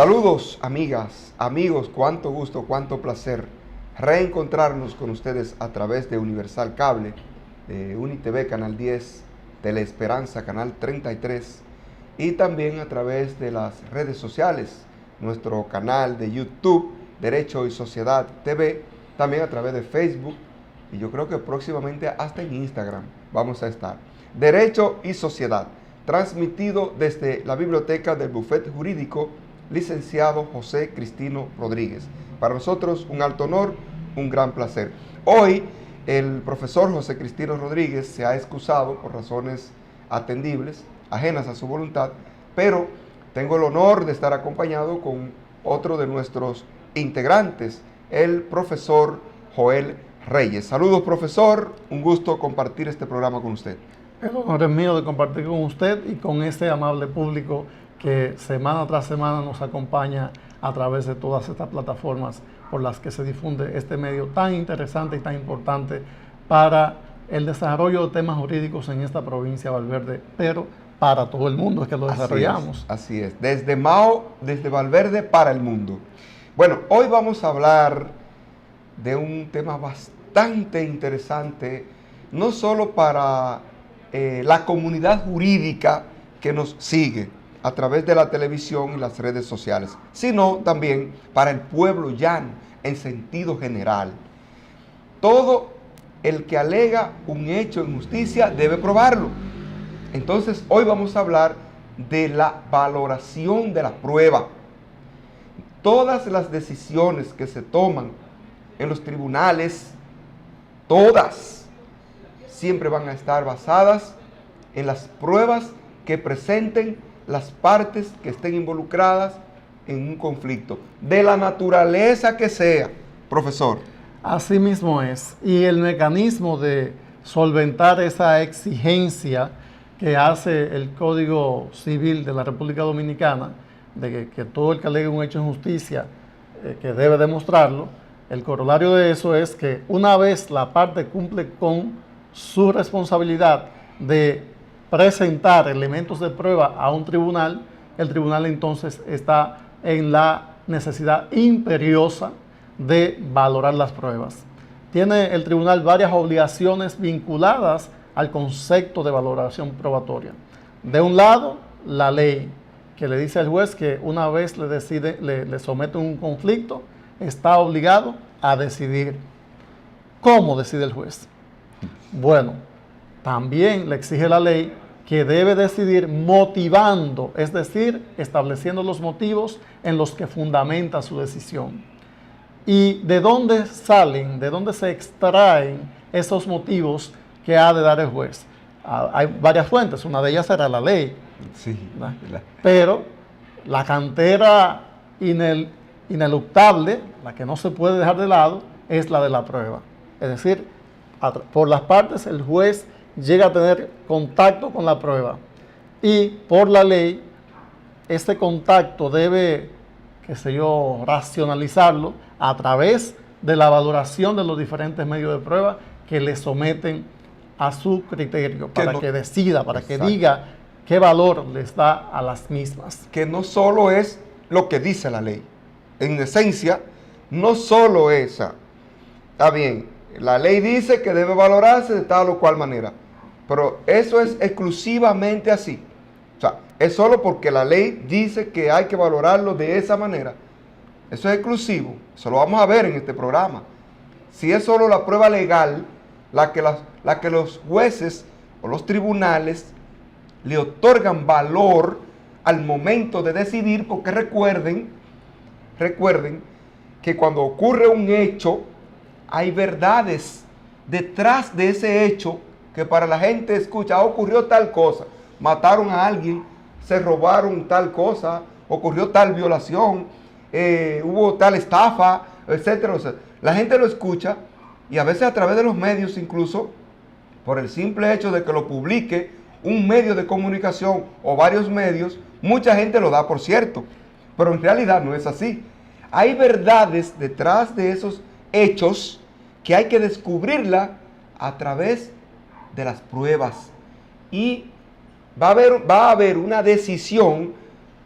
Saludos, amigas, amigos, cuánto gusto, cuánto placer reencontrarnos con ustedes a través de Universal Cable, de UniTV Canal 10, Teleesperanza Canal 33 y también a través de las redes sociales, nuestro canal de YouTube, Derecho y Sociedad TV, también a través de Facebook y yo creo que próximamente hasta en Instagram vamos a estar. Derecho y Sociedad, transmitido desde la biblioteca del Bufete Jurídico licenciado José Cristino Rodríguez. Para nosotros un alto honor, un gran placer. Hoy el profesor José Cristino Rodríguez se ha excusado por razones atendibles, ajenas a su voluntad, pero tengo el honor de estar acompañado con otro de nuestros integrantes, el profesor Joel Reyes. Saludos, profesor, un gusto compartir este programa con usted. El honor es mío de compartir con usted y con este amable público que semana tras semana nos acompaña a través de todas estas plataformas por las que se difunde este medio tan interesante y tan importante para el desarrollo de temas jurídicos en esta provincia de Valverde, pero para todo el mundo es que lo desarrollamos. Así es, desde Mao, desde Valverde para el mundo. Bueno, hoy vamos a hablar de un tema bastante interesante, no solo para la comunidad jurídica que nos sigue a través de la televisión y las redes sociales, sino también para el pueblo llano en sentido general. Todo el que alega un hecho en justicia debe probarlo. Entonces, hoy vamos a hablar de la valoración de la prueba. Todas las decisiones que se toman en los tribunales, todas, siempre van a estar basadas en las pruebas que presenten las partes que estén involucradas en un conflicto, de la naturaleza que sea, profesor. Así mismo es. Y el mecanismo de solventar esa exigencia que hace el Código Civil de la República Dominicana, de que todo el que alegue un hecho en justicia, que debe demostrarlo, el corolario de eso es que una vez la parte cumple con su responsabilidad de presentar elementos de prueba a un tribunal, el tribunal entonces está en la necesidad imperiosa de valorar las pruebas. Tiene el tribunal varias obligaciones vinculadas al concepto de valoración probatoria. De un lado, la ley, que le dice al juez que una vez le somete un conflicto, está obligado a decidir. ¿Cómo decide el juez? Bueno, también le exige la ley que debe decidir motivando, es decir, estableciendo los motivos en los que fundamenta su decisión. ¿Y de dónde salen, de dónde se extraen esos motivos que ha de dar el juez? Hay varias fuentes, una de ellas será la ley. Sí. Pero la cantera ineluctable, la que no se puede dejar de lado, es la de la prueba. Es decir, por las partes el juez llega a tener contacto con la prueba y por la ley este contacto debe, racionalizarlo a través de la valoración de los diferentes medios de prueba que le someten a su criterio para que decida, para que diga qué valor les da a las mismas. Que no solo es lo que dice la ley, en esencia, no solo esa. Está bien, la ley dice que debe valorarse de tal o cual manera, pero eso es exclusivamente así. O sea, es solo porque la ley dice que hay que valorarlo de esa manera. Eso es exclusivo, eso lo vamos a ver en este programa. Si es solo la prueba legal, la que los jueces o los tribunales le otorgan valor al momento de decidir, porque recuerden que cuando ocurre un hecho, hay verdades detrás de ese hecho que para la gente escucha, ocurrió tal cosa, mataron a alguien, se robaron tal cosa, ocurrió tal violación, hubo tal estafa, etcétera. O sea, la gente lo escucha y a veces a través de los medios, incluso por el simple hecho de que lo publique un medio de comunicación o varios medios, mucha gente lo da por cierto, pero en realidad no es así. Hay verdades detrás de esos hechos que hay que descubrirla a través de las pruebas y va a haber una decisión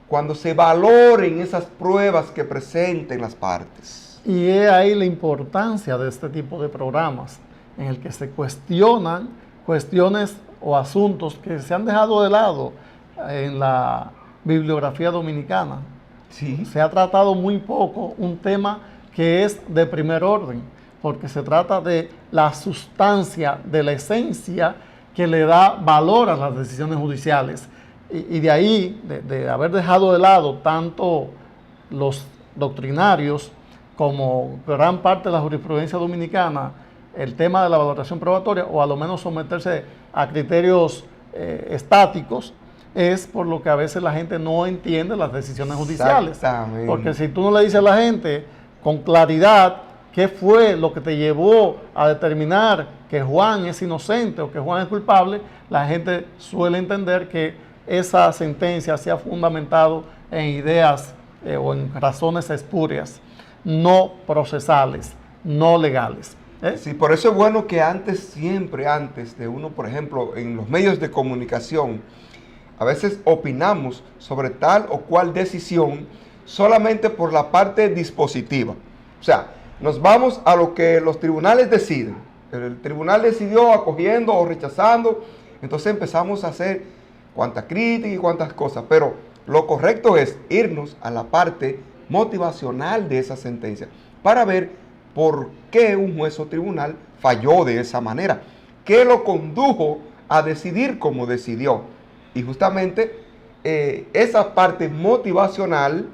cuando se valoren esas pruebas que presenten las partes. Y es ahí la importancia de este tipo de programas, en el que se cuestionan cuestiones o asuntos que se han dejado de lado en la bibliografía dominicana. Sí. Se ha tratado muy poco un tema que es de primer orden, porque se trata de la sustancia, de la esencia que le da valor a las decisiones judiciales. Y de ahí, de haber dejado de lado tanto los doctrinarios como gran parte de la jurisprudencia dominicana, el tema de la valoración probatoria, o a lo menos someterse a criterios estáticos, es por lo que a veces la gente no entiende las decisiones judiciales. Exactamente. Porque si tú no le dices a la gente con claridad qué fue lo que te llevó a determinar que Juan es inocente o que Juan es culpable, la gente suele entender que esa sentencia se ha fundamentado en ideas o en razones espurias, no procesales, no legales. Sí, por eso es bueno que siempre antes de uno, por ejemplo, en los medios de comunicación, a veces opinamos sobre tal o cual decisión solamente por la parte dispositiva. O sea, nos vamos a lo que los tribunales deciden. El tribunal decidió acogiendo o rechazando, entonces empezamos a hacer cuantas críticas y cuantas cosas, pero lo correcto es irnos a la parte motivacional de esa sentencia para ver por qué un juez o tribunal falló de esa manera, qué lo condujo a decidir como decidió. Y justamente esa parte motivacional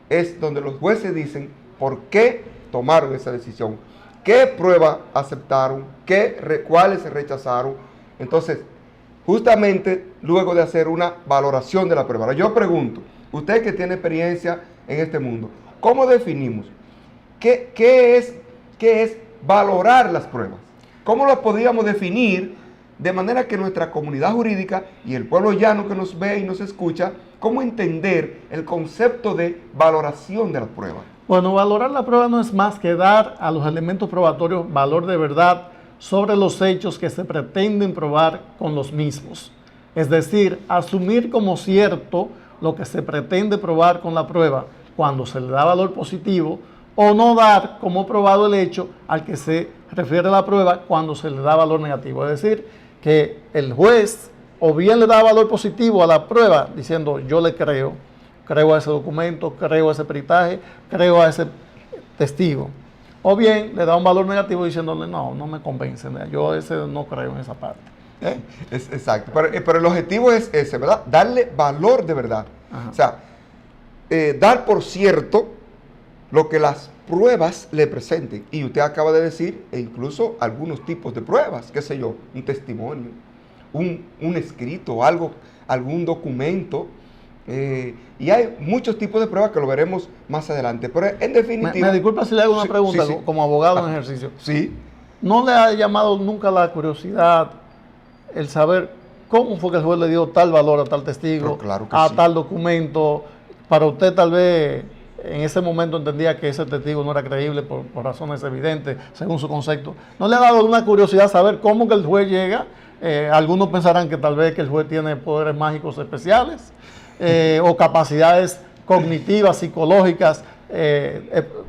es donde los jueces dicen por qué tomaron esa decisión, qué pruebas aceptaron, cuáles se rechazaron. Entonces, justamente luego de hacer una valoración de la prueba. Ahora, yo pregunto, usted que tiene experiencia en este mundo, ¿cómo definimos? ¿Qué es valorar las pruebas? ¿Cómo lo podríamos definir de manera que nuestra comunidad jurídica y el pueblo llano que nos ve y nos escucha, cómo entender el concepto de valoración de las pruebas? Bueno, valorar la prueba no es más que dar a los elementos probatorios valor de verdad sobre los hechos que se pretenden probar con los mismos. Es decir, asumir como cierto lo que se pretende probar con la prueba cuando se le da valor positivo, o no dar como probado el hecho al que se refiere la prueba cuando se le da valor negativo. Es decir, que el juez o bien le da valor positivo a la prueba diciendo yo le creo a ese documento, creo a ese peritaje, creo a ese testigo, o bien le da un valor negativo diciéndole no me convence, yo no creo en esa parte. Exacto, pero el objetivo es ese, ¿verdad? Darle valor de verdad. Ajá. O sea, dar por cierto lo que las pruebas le presenten. Y usted acaba de decir, e incluso algunos tipos de pruebas, qué sé yo, un testimonio, un escrito, algún documento. Y hay muchos tipos de pruebas que lo veremos más adelante. Pero en definitiva... Me disculpa si le hago una pregunta sí. Como abogado en ejercicio. Sí. ¿No le ha llamado nunca la curiosidad el saber cómo fue que el juez le dio tal valor a tal testigo, claro que a sí. tal documento? Para usted tal vez en ese momento entendía que ese testigo no era creíble por razones evidentes, según su concepto. ¿No le ha dado una curiosidad saber cómo que el juez llega? Algunos pensarán que tal vez que el juez tiene poderes mágicos especiales o capacidades cognitivas, psicológicas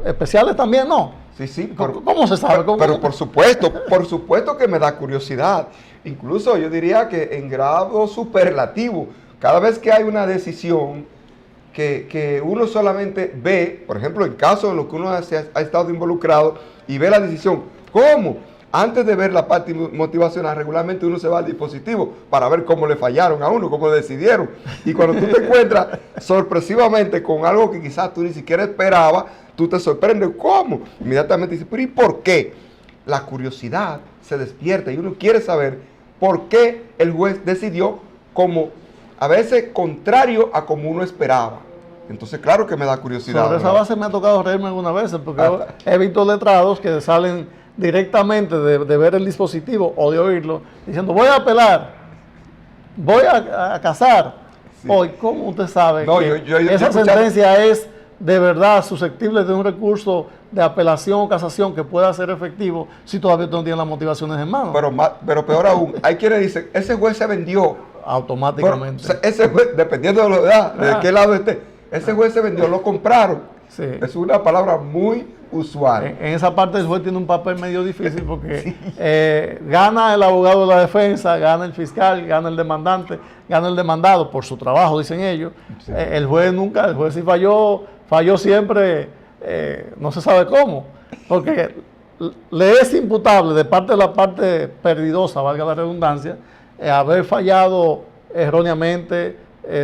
especiales también, ¿no? Sí. ¿Cómo se sabe? Pero por supuesto que me da curiosidad. Incluso yo diría que en grado superlativo. Cada vez que hay una decisión que uno solamente ve, por ejemplo, en casos en los que uno ha estado involucrado y ve la decisión, ¿cómo? Antes de ver la parte motivacional, regularmente uno se va al dispositivo para ver cómo le fallaron a uno, cómo decidieron. Y cuando tú te encuentras sorpresivamente con algo que quizás tú ni siquiera esperabas, tú te sorprendes. ¿Cómo? Inmediatamente dices, pero ¿y por qué? La curiosidad se despierta y uno quiere saber por qué el juez decidió como a veces contrario a como uno esperaba. Entonces, claro que me da curiosidad. Sobre esa base me ha tocado reírme algunas veces, porque he visto letrados que salen directamente de ver el dispositivo o de oírlo, diciendo, voy a apelar, voy a casar. Sí. Hoy, ¿cómo usted sabe que esa sentencia es de verdad susceptible de un recurso de apelación o casación que pueda ser efectivo si todavía no tiene las motivaciones en mano? Pero peor aún, hay quienes dicen, ese juez se vendió automáticamente. Bueno, ese juez, dependiendo de la edad, de qué lado esté, ese juez se vendió, lo compraron. Sí. Es una palabra muy usual. En esa parte el juez tiene un papel medio difícil porque gana el abogado de la defensa, gana el fiscal, gana el demandante, gana el demandado por su trabajo, dicen ellos. Sí. El juez nunca, el juez sí falló siempre, no se sabe cómo, porque le es imputable de parte de la parte perdidosa, valga la redundancia, haber fallado erróneamente,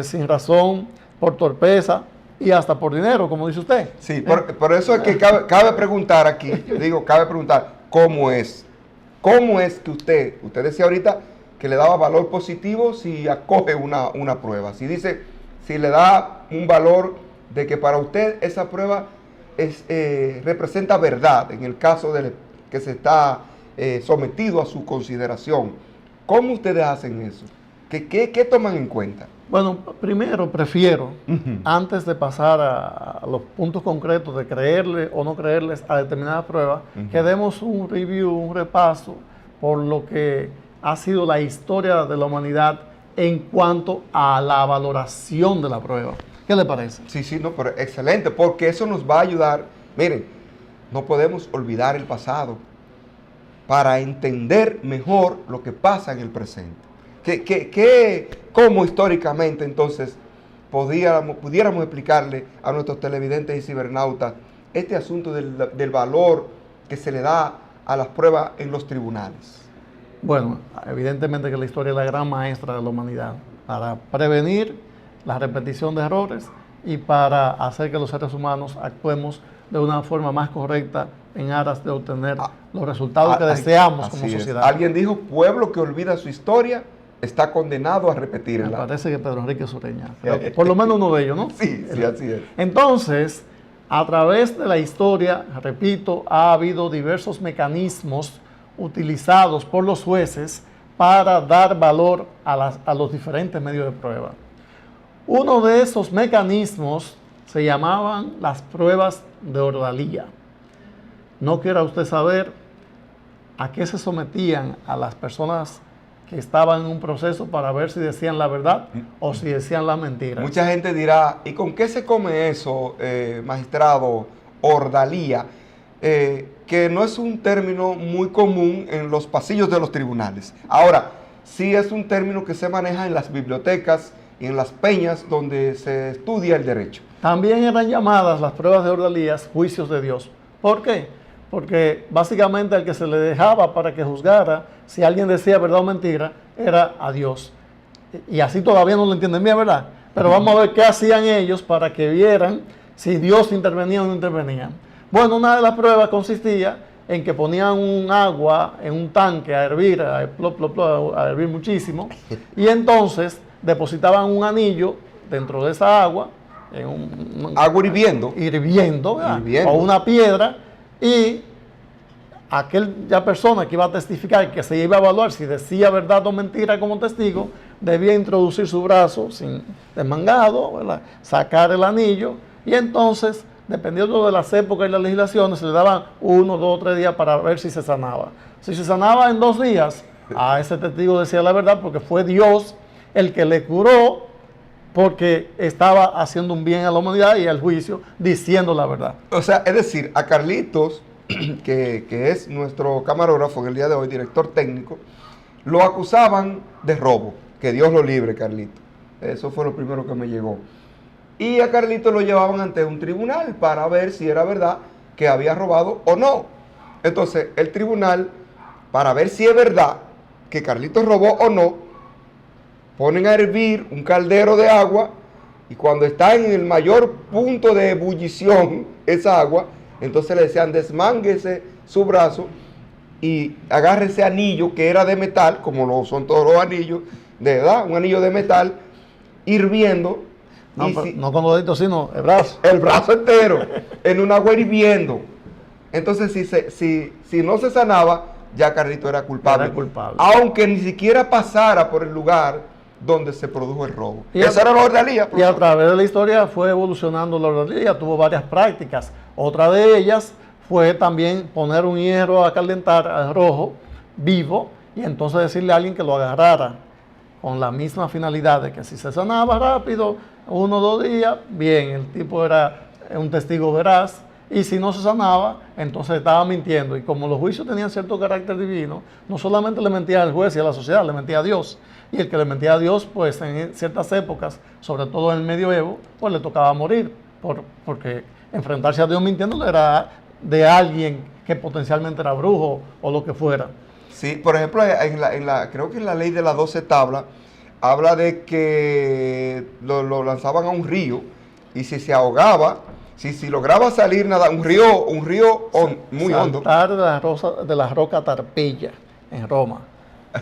sin razón, por torpeza y hasta por dinero, como dice usted. Sí, por eso es que cabe preguntar aquí, yo digo, cabe preguntar, ¿cómo es? ¿Cómo es que usted decía ahorita que le daba valor positivo si acoge una prueba? Si dice, si le da un valor de que para usted esa prueba representa verdad en el caso que se está sometido a su consideración. ¿Cómo ustedes hacen eso? ¿Qué toman en cuenta? Bueno, primero prefiero, antes de pasar a los puntos concretos de creerle o no creerles a determinadas pruebas, que demos un review, un repaso por lo que ha sido la historia de la humanidad en cuanto a la valoración de la prueba. ¿Qué le parece? Sí, no, pero excelente, porque eso nos va a ayudar. Miren, no podemos olvidar el pasado para entender mejor lo que pasa en el presente. ¿Cómo históricamente entonces pudiéramos explicarle a nuestros televidentes y cibernautas este asunto del valor que se le da a las pruebas en los tribunales? Bueno, evidentemente que la historia es la gran maestra de la humanidad para prevenir la repetición de errores y para hacer que los seres humanos actuemos de una forma más correcta en aras de obtener los resultados que deseamos como sociedad. Alguien dijo, pueblo que olvida su historia está condenado a repetirla. Me parece que Pedro Enrique Sureña, por lo menos uno de ellos, ¿no? Sí, así es. Entonces, a través de la historia, repito, ha habido diversos mecanismos utilizados por los jueces para dar valor a los diferentes medios de prueba. Uno de esos mecanismos se llamaban las pruebas de ordalía. No quiera usted saber a qué se sometían a las personas que estaban en un proceso para ver si decían la verdad o si decían la mentira. Mucha gente dirá, ¿y con qué se come eso, magistrado? Ordalía, que no es un término muy común en los pasillos de los tribunales. Ahora, sí es un término que se maneja en las bibliotecas y en las peñas donde se estudia el derecho. También eran llamadas las pruebas de ordalías juicios de Dios. ¿Por qué? Porque básicamente al que se le dejaba para que juzgara si alguien decía verdad o mentira era a Dios. Y así todavía no lo entienden bien, ¿verdad? Pero vamos a ver qué hacían ellos para que vieran si Dios intervenía o no intervenía. Bueno, una de las pruebas consistía en que ponían un agua en un tanque a hervir, a hervir muchísimo, y entonces depositaban un anillo dentro de esa agua, en agua hirviendo, o una piedra, y aquella persona que iba a testificar, que se iba a evaluar si decía verdad o mentira como testigo, debía introducir su brazo sin desmangado, ¿verdad?, sacar el anillo, y entonces, dependiendo de las épocas y las legislaciones, se le daban 1, 2, 3 días para ver si se sanaba. Si se sanaba en 2 días, a ese testigo decía la verdad porque fue Dios el que le curó, porque estaba haciendo un bien a la humanidad y al juicio diciendo la verdad. O sea, es decir, a Carlitos, que es nuestro camarógrafo en el día de hoy, director técnico, lo acusaban de robo. Que Dios lo libre, Carlitos. Eso fue lo primero que me llegó. Y a Carlitos lo llevaban ante un tribunal para ver si era verdad que había robado o no. Entonces, el tribunal, para ver si es verdad que Carlitos robó o no, ponen a hervir un caldero de agua y cuando está en el mayor punto de ebullición esa agua, entonces le decían desmánguese su brazo y agarre ese anillo que era de metal, como lo son todos los anillos, de verdad, un anillo de metal hirviendo. No, no con los deditos, sino el brazo. El brazo entero, en un agua hirviendo. Entonces, si no se sanaba, ya Carlitos era culpable. Era culpable. Aunque ni siquiera pasara por el lugar donde se produjo el robo. Esa era la ordalía. Y a través de la historia fue evolucionando la ordalía, tuvo varias prácticas. Otra de ellas fue también poner un hierro a calentar al rojo, vivo, y entonces decirle a alguien que lo agarrara. con la misma finalidad de que si se sanaba rápido, 1 o 2 días, bien, el tipo era un testigo veraz, y si no se sanaba, entonces estaba mintiendo. Y como los juicios tenían cierto carácter divino, no solamente le mentía al juez y a la sociedad, le mentía a Dios. Y el que le mentía a Dios, pues en ciertas épocas, sobre todo en el medioevo, pues le tocaba morir, porque enfrentarse a Dios mintiéndole era de alguien que potencialmente era brujo o lo que fuera. Sí, por ejemplo, creo que en la ley de las 12 tablas habla de que lo lanzaban a un río y si se ahogaba, si lograba salir nada, un río muy hondo. Saltar de la roca Tarpeya en Roma.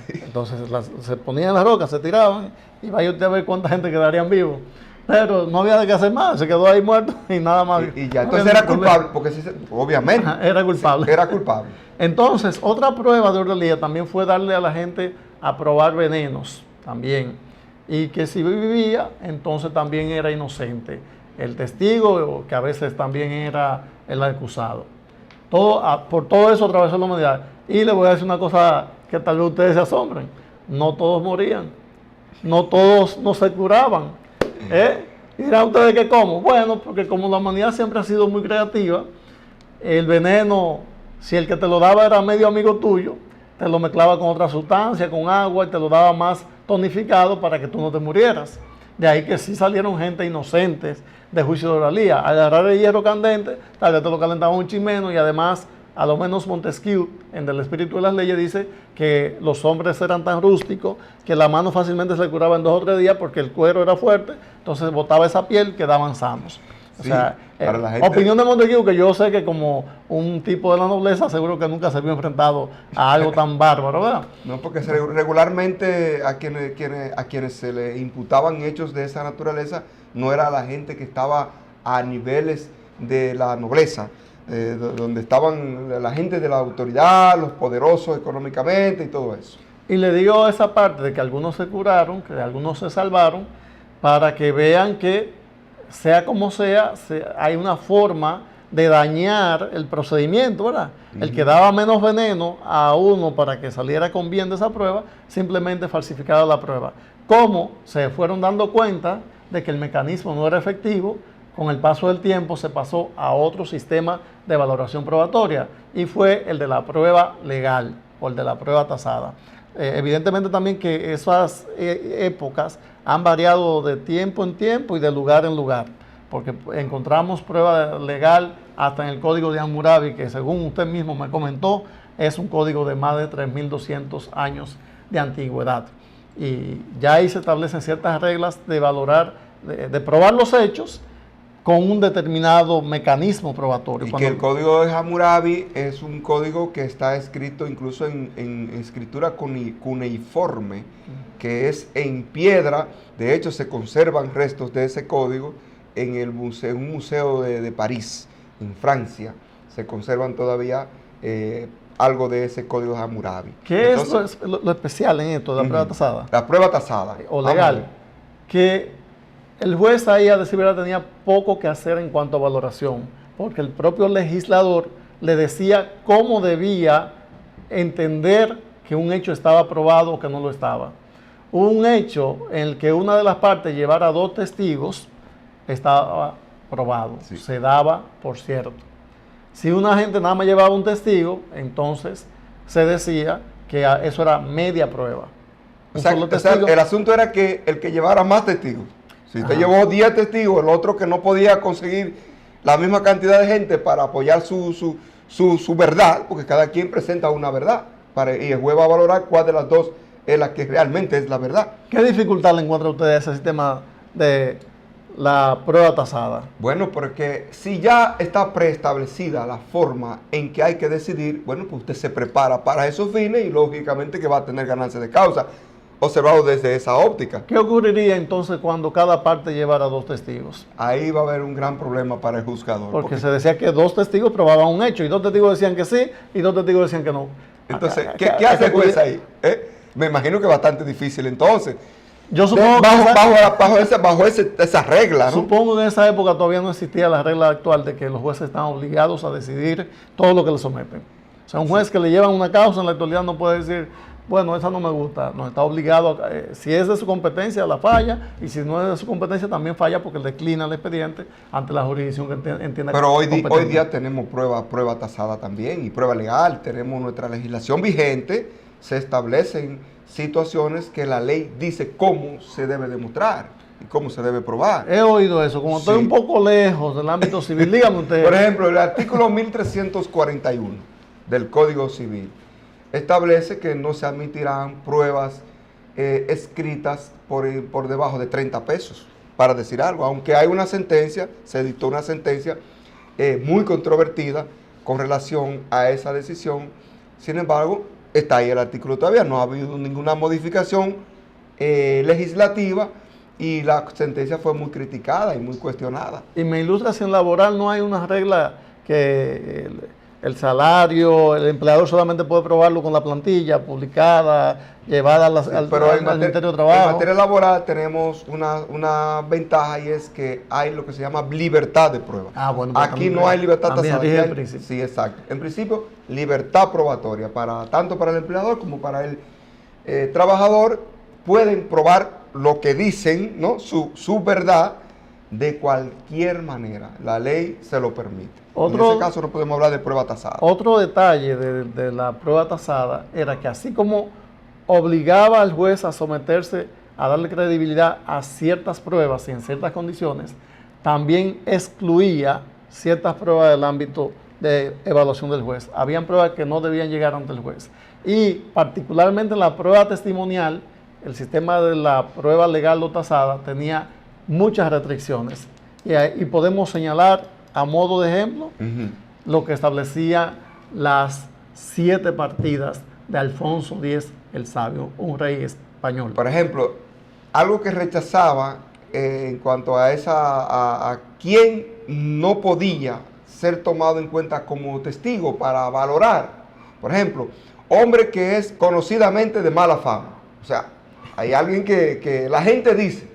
Entonces se ponían las rocas, se tiraban y vaya usted a ver cuánta gente quedarían vivos. Pero no había de qué hacer más, se quedó ahí muerto y nada más. Y ya, entonces era culpable, porque obviamente. Ajá, era culpable. Sí, era culpable. Entonces, otra prueba de Ordelía también fue darle a la gente a probar venenos también. Y que si vivía, entonces también era inocente. El testigo, que a veces también era el acusado. Por todo eso atravesó la humanidad. Y le voy a decir una cosa que tal vez ustedes se asombren. No todos morían. No todos no se curaban. Y dirán ustedes que cómo. Bueno, porque como la humanidad siempre ha sido muy creativa, el veneno, si el que te lo daba era medio amigo tuyo, te lo mezclaba con otra sustancia, con agua, y te lo daba más tonificado para que tú no te murieras. De ahí que sí salieron gente inocentes de juicio de oralía. Al agarrar el hierro candente, tal vez te lo calentaba un chin menos, y además, a lo menos Montesquieu, en El espíritu de las leyes, dice que los hombres eran tan rústicos que la mano fácilmente se curaba en 2 o 3 días porque el cuero era fuerte, entonces botaba esa piel, quedaban sanos. O Sí, sea, para la gente. opinión de Montesquieu, que yo sé que como un tipo de la nobleza, seguro que nunca se vio enfrentado a algo tan bárbaro, ¿verdad? No, porque regularmente a quienes se le imputaban hechos de esa naturaleza no era la gente que estaba a niveles de la nobleza, donde estaban la gente de la autoridad, los poderosos económicamente y todo eso. Y le digo esa parte de que algunos se curaron, que algunos se salvaron, para que vean que, sea como sea, hay una forma de dañar el procedimiento, ¿verdad? El que daba menos veneno a uno para que saliera con bien de esa prueba, simplemente falsificaba la prueba. ¿Cómo se fueron dando cuenta de que el mecanismo no era efectivo? Con el paso del tiempo se pasó a otro sistema de valoración probatoria y fue el de la prueba legal o el de la prueba tasada. Evidentemente también que esas épocas han variado de tiempo en tiempo y de lugar en lugar, porque encontramos prueba legal hasta en el código de Hammurabi, que según usted mismo me comentó, es un código de más de 3.200 años de antigüedad. Y ya ahí se establecen ciertas reglas de valorar, de probar los hechos con un determinado mecanismo probatorio. Y que el código de Hammurabi es un código que está escrito incluso en escritura cuneiforme, que es en piedra. De hecho, se conservan restos de ese código en un museo de París, en Francia. Se conservan todavía algo de ese código de Hammurabi. ¿Qué es lo especial en esto de la prueba tasada? La prueba tasada. O legal. Que el juez ahí, a decir verdad, tenía poco que hacer en cuanto a valoración, porque el propio legislador le decía cómo debía entender que un hecho estaba probado o que no lo estaba. Un hecho en el que una de las partes llevara 2 testigos estaba probado, sí. Se daba por cierto. Si una gente nada más llevaba un testigo, entonces se decía que eso era media prueba. O sea, el asunto era que el que llevara más testigos. Si usted llevó 10 testigos, el otro que no podía conseguir la misma cantidad de gente para apoyar su verdad, porque cada quien presenta una verdad, y el juez va a valorar cuál de las dos es la que realmente es la verdad. ¿Qué dificultad le encuentra usted a ese sistema de la prueba tasada? Bueno, porque si ya está preestablecida la forma en que hay que decidir, bueno, pues usted se prepara para esos fines y lógicamente que va a tener ganancia de causa, observado desde esa óptica. ¿Qué ocurriría entonces cuando cada parte llevara 2 testigos? Ahí va a haber un gran problema para el juzgador. Porque se decía que 2 testigos probaban un hecho y 2 testigos decían que sí y 2 testigos decían que no. Entonces, ¿qué hace el juez ahí? Me imagino que es bastante difícil entonces. Yo supongo bajo esa regla, ¿no? Supongo que en esa época todavía no existía la regla actual de que los jueces están obligados a decidir todo lo que le someten. O sea, un juez que le llevan una causa en la actualidad no puede decir, bueno, esa no me gusta, no está obligado, si es de su competencia la falla, y si no es de su competencia también falla porque declina el expediente ante la jurisdicción que entienda. Pero hoy día tenemos prueba tasada también y prueba legal, tenemos nuestra legislación vigente, se establecen situaciones que la ley dice cómo se debe demostrar y cómo se debe probar. He oído eso, como estoy un poco lejos del ámbito civil, dígame usted. Por ejemplo, el artículo 1341 del Código Civil establece que no se admitirán pruebas escritas por debajo de 30 pesos, para decir algo, aunque hay una sentencia, se dictó una sentencia muy controvertida con relación a esa decisión. Sin embargo, está ahí el artículo todavía, no ha habido ninguna modificación legislativa y la sentencia fue muy criticada y muy cuestionada. Y en ilustración laboral no hay una regla que el salario, el empleador solamente puede probarlo con la plantilla publicada, llevada al Ministerio de Trabajo. En materia laboral tenemos una ventaja y es que hay lo que se llama libertad de prueba. Bueno, aquí no hay libertad tasada. Sí, exacto. En principio, libertad probatoria, tanto para el empleador como para el trabajador. Pueden probar lo que dicen, ¿no? Su verdad de cualquier manera. La ley se lo permite. En ese caso no podemos hablar de prueba tasada. Otro detalle de la prueba tasada era que así como obligaba al juez a someterse a darle credibilidad a ciertas pruebas y en ciertas condiciones, también excluía ciertas pruebas del ámbito de evaluación del juez. Habían pruebas que no debían llegar ante el juez. Y particularmente en la prueba testimonial, el sistema de la prueba legal o tasada tenía muchas restricciones. Y podemos señalar a modo de ejemplo lo que establecía las 7 partidas de Alfonso X el Sabio, un rey español. Por ejemplo, algo que rechazaba en cuanto a quién no podía ser tomado en cuenta como testigo para valorar. Por ejemplo, hombre que es conocidamente de mala fama. O sea, hay alguien que la gente dice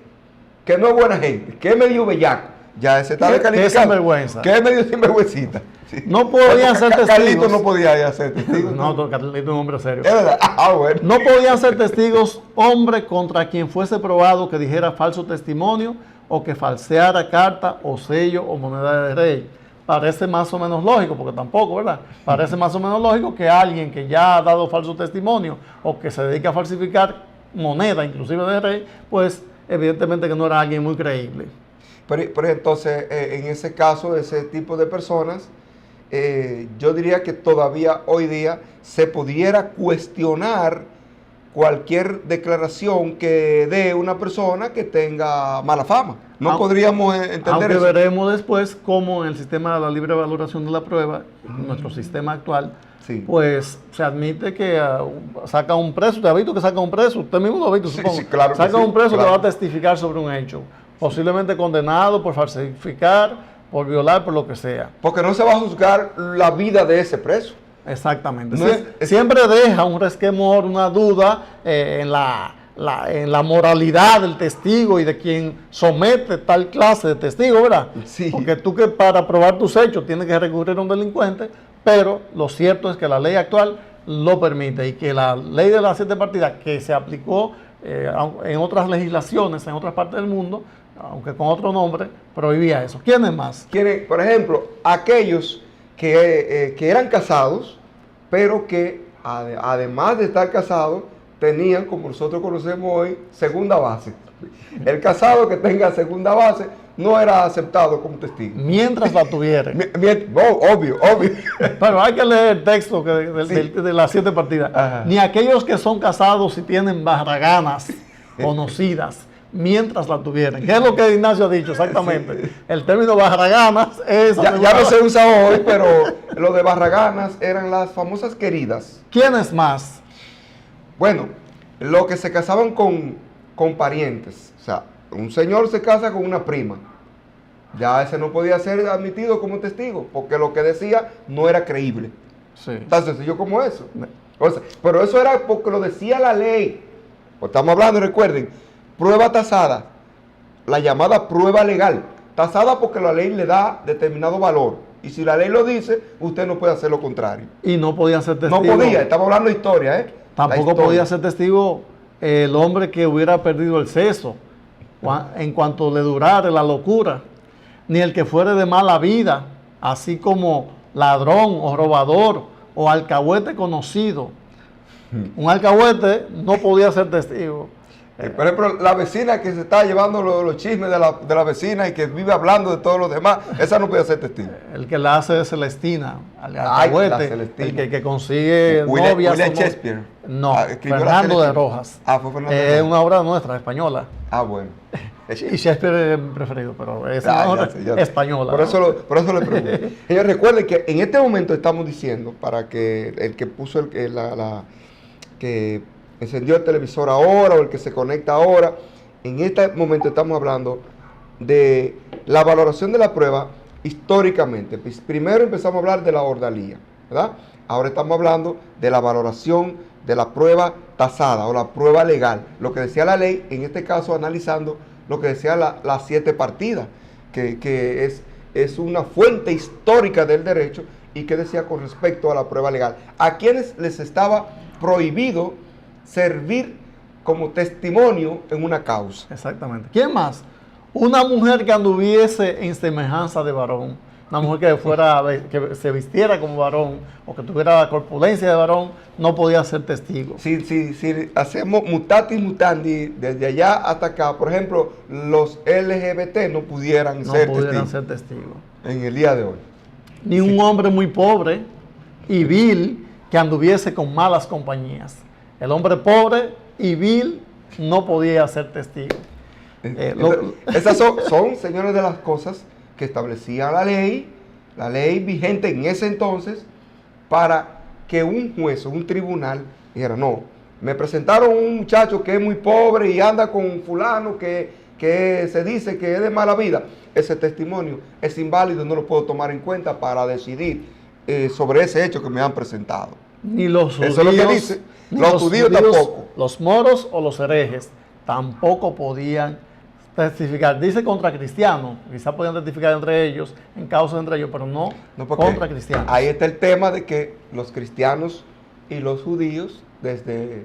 que no es buena gente, que es medio bellaco. Ya ese está descalificado. ¿Qué sinvergüenza? Que es medio sinvergüencita. Sí. No podían ser testigos. Carlito no podía ser testigo. No, Carlito es un hombre serio. Es verdad. Bueno. No podían ser testigos hombre contra quien fuese probado que dijera falso testimonio o que falseara carta o sello o moneda de rey. Parece más o menos lógico, porque tampoco, ¿verdad? Parece más o menos lógico que alguien que ya ha dado falso testimonio o que se dedica a falsificar moneda, inclusive de rey, pues evidentemente que no era alguien muy creíble. Pero entonces, en ese caso, ese tipo de personas, yo diría que todavía hoy día se pudiera cuestionar cualquier declaración que dé una persona que tenga mala fama. No podríamos entender eso. Aunque veremos después cómo en el sistema de la libre valoración de la prueba, nuestro sistema actual, pues se admite que saca un preso. ¿Usted ha visto que saca un preso? Usted mismo lo ha visto, supongo. Sí, claro. Saca un preso que va a testificar sobre un hecho. Posiblemente condenado por falsificar, por violar, por lo que sea. Porque no se va a juzgar la vida de ese preso. Exactamente. Siempre deja un resquemor, una duda en la moralidad del testigo y de quien somete tal clase de testigo, ¿verdad? Sí. Porque tú que para probar tus hechos tienes que recurrir a un delincuente, pero lo cierto es que la ley actual lo permite y que la ley de las 7 partidas que se aplicó en otras legislaciones, en otras partes del mundo, aunque con otro nombre, prohibía eso. ¿Quiénes más? Por ejemplo, aquellos que eran casados, pero que además de estar casados, tenían, como nosotros conocemos hoy, segunda base. El casado que tenga segunda base no era aceptado como testigo. Mientras la tuviera. Obvio. Pero hay que leer el texto de las 7 partidas. Ajá. Ni aquellos que son casados y tienen barraganas conocidas, mientras la tuvieran. ¿Qué es lo que Ignacio ha dicho exactamente? Sí. El término barraganas es... Ya no se usa hoy, pero lo de barraganas eran las famosas queridas. ¿Quiénes más? Bueno, los que se casaban con parientes. O sea, un señor se casa con una prima. Ya ese no podía ser admitido como testigo, porque lo que decía no era creíble. Sí. Tan sencillo como eso. O sea, pero eso era porque lo decía la ley. Pues estamos hablando, recuerden, prueba tasada, la llamada prueba legal. Tasada porque la ley le da determinado valor. Y si la ley lo dice, usted no puede hacer lo contrario. Y no podían ser testigos. No podía, estamos hablando de historia, Tampoco podía ser testigo el hombre que hubiera perdido el seso, en cuanto le durara la locura, ni el que fuere de mala vida, así como ladrón o robador o alcahuete conocido. Un alcahuete no podía ser testigo. Por ejemplo, la vecina que se está llevando los chismes de la vecina y que vive hablando de todos los demás, esa no puede ser testigo. El que la hace de Celestina, al alcahuete, el que consigue novias. William Shakespeare. No, Fernando de Rojas. Fue Fernando de Es Rojas. una obra nuestra, española. Bueno. Y Shakespeare es mi preferido, pero es una obra española. Por eso le pregunto. Ellos recuerden que en este momento estamos diciendo, para que el que puso que encendió el televisor ahora o el que se conecta ahora, en este momento estamos hablando de la valoración de la prueba históricamente. Primero empezamos a hablar de la ordalía, ¿verdad? Ahora estamos hablando de la valoración de la prueba tasada o la prueba legal, lo que decía la ley, en este caso analizando lo que decía las 7 partidas, que es una fuente histórica del derecho y que decía con respecto a la prueba legal. A quienes les estaba prohibido servir como testimonio en una causa. Exactamente. ¿Quién más? Una mujer que anduviese en semejanza de varón, una mujer que se vistiera como varón o que tuviera la corpulencia de varón, no podía ser testigo. Si hacemos mutatis mutandi desde allá hasta acá, por ejemplo, los LGBT no pudieran ser testigos en el día de hoy. Ni un hombre muy pobre y vil que anduviese con malas compañías. El hombre pobre y vil no podía ser testigo. Esas son, señores, de las cosas que establecía la ley vigente en ese entonces, para que un juez o un tribunal dijera, no, me presentaron un muchacho que es muy pobre y anda con fulano que se dice que es de mala vida. Ese testimonio es inválido, no lo puedo tomar en cuenta para decidir sobre ese hecho que me han presentado. Ni los judíos, eso es lo que dice. Los judíos tampoco. Los moros o los herejes tampoco podían testificar. Dice contra cristianos, quizás podían testificar entre ellos, en causa entre ellos, pero no contra cristianos. Ahí está el tema de que los cristianos y los judíos, desde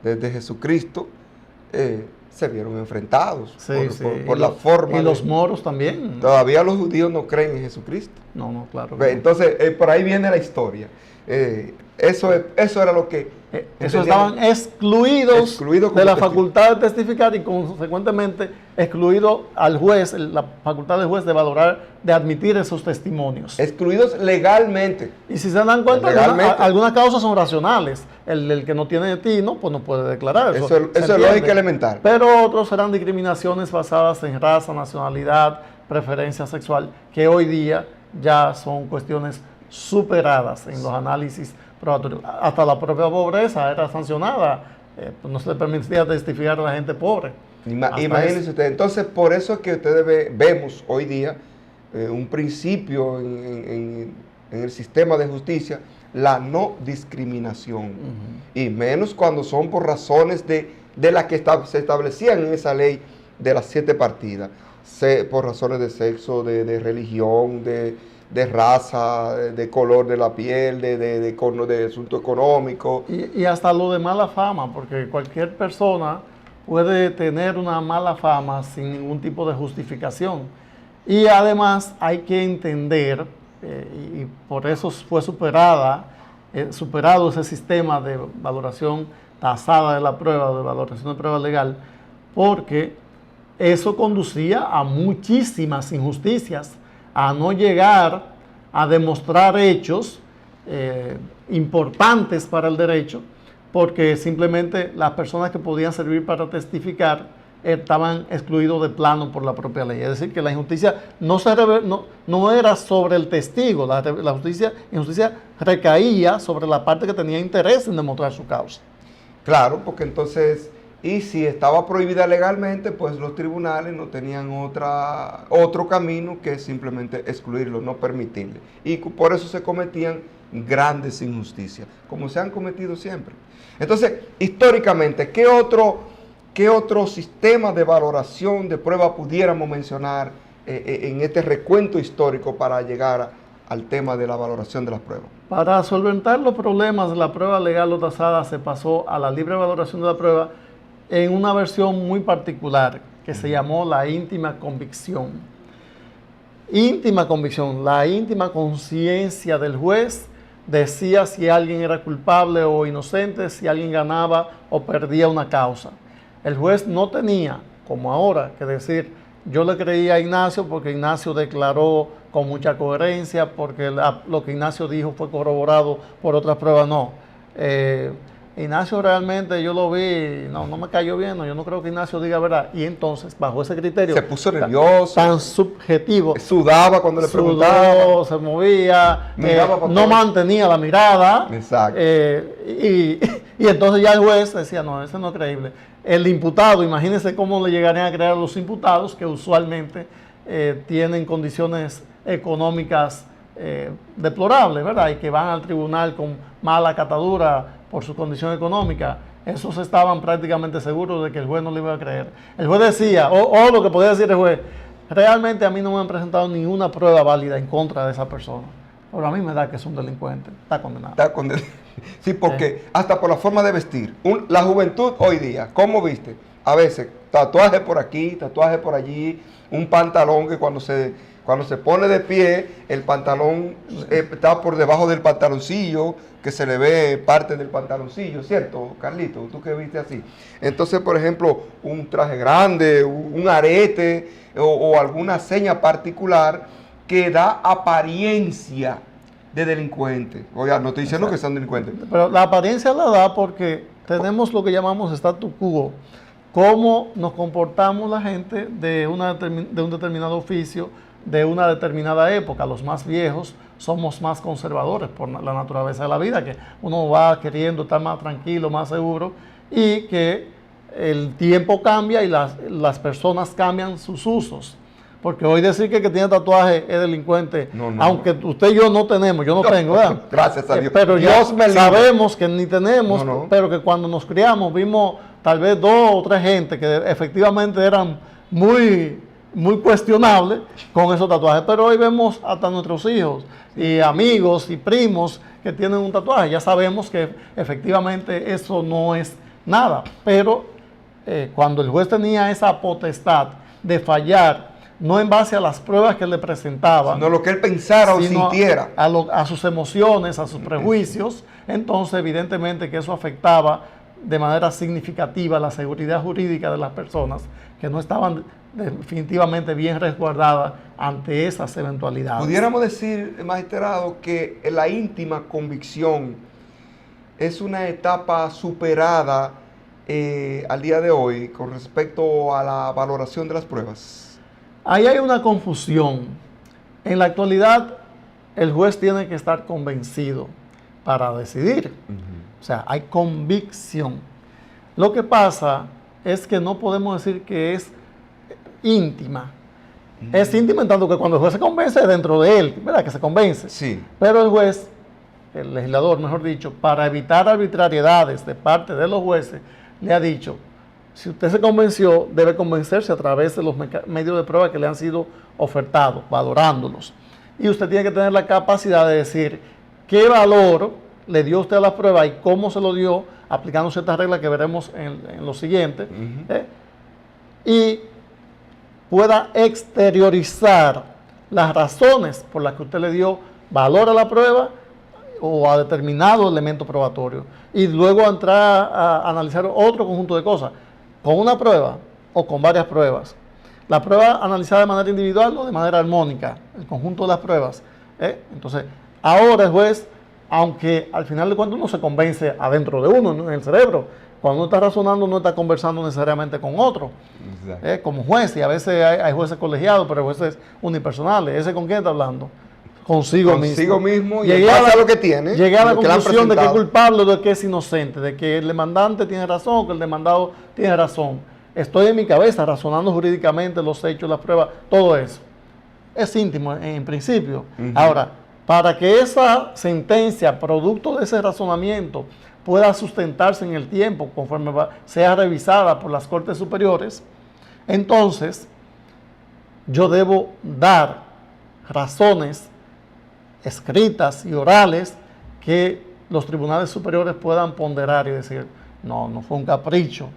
Jesucristo, se vieron enfrentados por la forma. Y los moros también. Todavía los judíos no creen en Jesucristo. No, claro. Entonces, por ahí viene la historia. Eso era lo que... Eso estaban excluidos de la facultad de testificar y consecuentemente excluido al juez, la facultad del juez de valorar, de admitir esos testimonios. Excluidos legalmente. Y si se dan cuenta, algunas causas son racionales. El que no tiene tino, pues no puede declarar. Eso es lógica elemental. Pero otros serán discriminaciones basadas en raza, nacionalidad, preferencia sexual, que hoy día ya son cuestiones superadas en los análisis probatorios. Hasta la propia pobreza era sancionada, pues no se le permitía testificar a la gente pobre. Imagínense ustedes. Entonces, por eso es que ustedes vemos hoy día un principio en el sistema de justicia, la no discriminación. Y menos cuando son por razones de las que se establecían en esa ley de las 7 partidas, por razones de sexo, de religión, de raza, de color de la piel, de asunto económico. Y hasta lo de mala fama, porque cualquier persona puede tener una mala fama sin ningún tipo de justificación. Y además hay que entender, y por eso fue superado ese sistema de valoración tasada de la prueba, de valoración de prueba legal, porque eso conducía a muchísimas injusticias, a no llegar a demostrar hechos importantes para el derecho, porque simplemente las personas que podían servir para testificar estaban excluidos de plano por la propia ley. Es decir, que la injusticia no era sobre el testigo, la injusticia recaía sobre la parte que tenía interés en demostrar su causa. Claro, porque entonces... Y si estaba prohibida legalmente, pues los tribunales no tenían otro camino que simplemente excluirlo, no permitirle. Y por eso se cometían grandes injusticias, como se han cometido siempre. Entonces, históricamente, ¿qué otro sistema de valoración de prueba pudiéramos mencionar en este recuento histórico para llegar al tema de la valoración de las pruebas? Para solventar los problemas de la prueba legal o tasada se pasó a la libre valoración de la prueba en una versión muy particular que se llamó la íntima convicción. Íntima convicción, la íntima conciencia del juez decía si alguien era culpable o inocente, si alguien ganaba o perdía una causa. El juez no tenía, como ahora, que decir, yo le creía a Ignacio porque Ignacio declaró con mucha coherencia, porque lo que Ignacio dijo fue corroborado por otras pruebas. No. Ignacio realmente yo lo vi, no me cayó bien, no, yo no creo que Ignacio diga verdad. Y entonces, bajo ese criterio... Se puso nervioso. Tan subjetivo. Sudaba cuando le preguntaba. Se movía, no mantenía la mirada. Exacto. Y entonces ya el juez decía, no, ese no es creíble. El imputado, imagínense cómo le llegarían a creer a los imputados que usualmente tienen condiciones económicas deplorables, ¿verdad? Y que van al tribunal con mala catadura por su condición económica. Esos estaban prácticamente seguros de que el juez no le iba a creer. El juez decía, o lo que podía decir el juez, realmente a mí no me han presentado ninguna prueba válida en contra de esa persona. Pero a mí me da que es un delincuente, está condenado. Está condenado. Sí, porque hasta por la forma de vestir. La juventud hoy día, ¿cómo viste? A veces, tatuaje por aquí, tatuaje por allí, un pantalón que cuando se pone de pie, el pantalón está por debajo del pantaloncillo, que se le ve parte del pantaloncillo, ¿cierto, Carlito? Tú que viste así. Entonces, por ejemplo, un traje grande, un arete o alguna seña particular que da apariencia de delincuente. Oiga, no estoy diciendo que sean delincuentes. Pero la apariencia la da porque tenemos lo que llamamos status quo. Cómo nos comportamos la gente de un determinado oficio, de una determinada época. Los más viejos somos más conservadores por la naturaleza de la vida, que uno va queriendo estar más tranquilo, más seguro, y que el tiempo cambia y las personas cambian sus usos. Porque hoy decir que tiene tatuaje es delincuente, aunque usted y yo no tenemos, yo no tengo, ¿verdad? Gracias a Dios. Pero Dios ya sabemos que ni tenemos, pero que cuando nos criamos vimos tal vez 2 o 3 gente que efectivamente eran muy cuestionables con esos tatuajes. Pero hoy vemos hasta nuestros hijos y amigos y primos que tienen un tatuaje. Ya sabemos que efectivamente eso no es nada. Pero cuando el juez tenía esa potestad de fallar, no en base a las pruebas que le presentaba, sino lo que él pensara o sintiera, a sus emociones, a sus prejuicios, entonces evidentemente que eso afectaba de manera significativa la seguridad jurídica de las personas que no estaban definitivamente bien resguardadas ante esas eventualidades. Pudiéramos decir, magistrado, que la íntima convicción es una etapa superada al día de hoy con respecto a la valoración de las pruebas. Ahí hay una confusión. En la actualidad, el juez tiene que estar convencido para decidir. O sea, hay convicción. Lo que pasa es que no podemos decir que es íntima. Es íntima en tanto que cuando el juez se convence, dentro de él, ¿verdad? Que se convence. Sí. Pero el juez, el legislador, mejor dicho, para evitar arbitrariedades de parte de los jueces, le ha dicho, si usted se convenció, debe convencerse a través de los medios de prueba que le han sido ofertados, valorándolos. Y usted tiene que tener la capacidad de decir qué valor le dio usted a la prueba y cómo se lo dio, aplicando ciertas reglas que veremos en lo siguiente, y pueda exteriorizar las razones por las que usted le dio valor a la prueba o a determinado elemento probatorio. Y luego entrar a analizar otro conjunto de cosas. Con una prueba o con varias pruebas. La prueba analizada de manera individual o de manera armónica, el conjunto de las pruebas. Entonces, ahora el juez, aunque al final de cuentas uno se convence adentro de uno, en el cerebro, cuando uno está razonando no está conversando necesariamente con otro, como juez, y a veces hay jueces colegiados, pero jueces unipersonales. ¿Ese con quién está hablando? Consigo mismo y a lo que tiene. Llegué a la conclusión de que es culpable o de que es inocente, de que el demandante tiene razón o que el demandado tiene razón. Estoy en mi cabeza razonando jurídicamente los hechos, las pruebas, todo eso. Es íntimo en principio. Ahora, para que esa sentencia, producto de ese razonamiento, pueda sustentarse en el tiempo conforme sea revisada por las Cortes Superiores, entonces yo debo dar razones escritas y orales que los tribunales superiores puedan ponderar y decir, no, no fue un capricho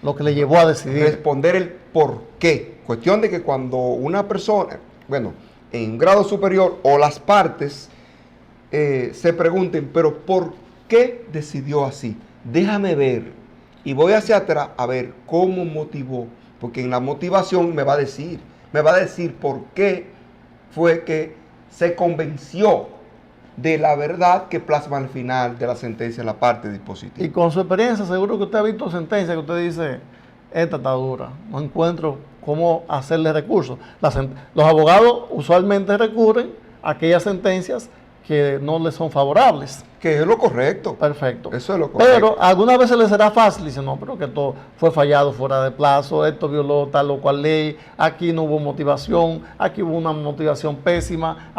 lo que le llevó a decidir. Responder el por qué. Cuestión de que cuando una persona, bueno, en grado superior o las partes se pregunten, pero ¿por qué decidió así? Déjame ver y voy hacia atrás a ver cómo motivó, porque en la motivación me va a decir por qué fue que se convenció de la verdad que plasma al final de la sentencia la parte dispositiva. Y con su experiencia, seguro que usted ha visto sentencias que usted dice, esta está dura, no encuentro cómo hacerle recursos. Los abogados usualmente recurren a aquellas sentencias que no les son favorables. Que es lo correcto. Perfecto. Eso es lo correcto. Pero algunas veces les será fácil, dicen, no, pero que esto fue fallado fuera de plazo, esto violó tal o cual ley, aquí no hubo motivación, aquí hubo una motivación pésima,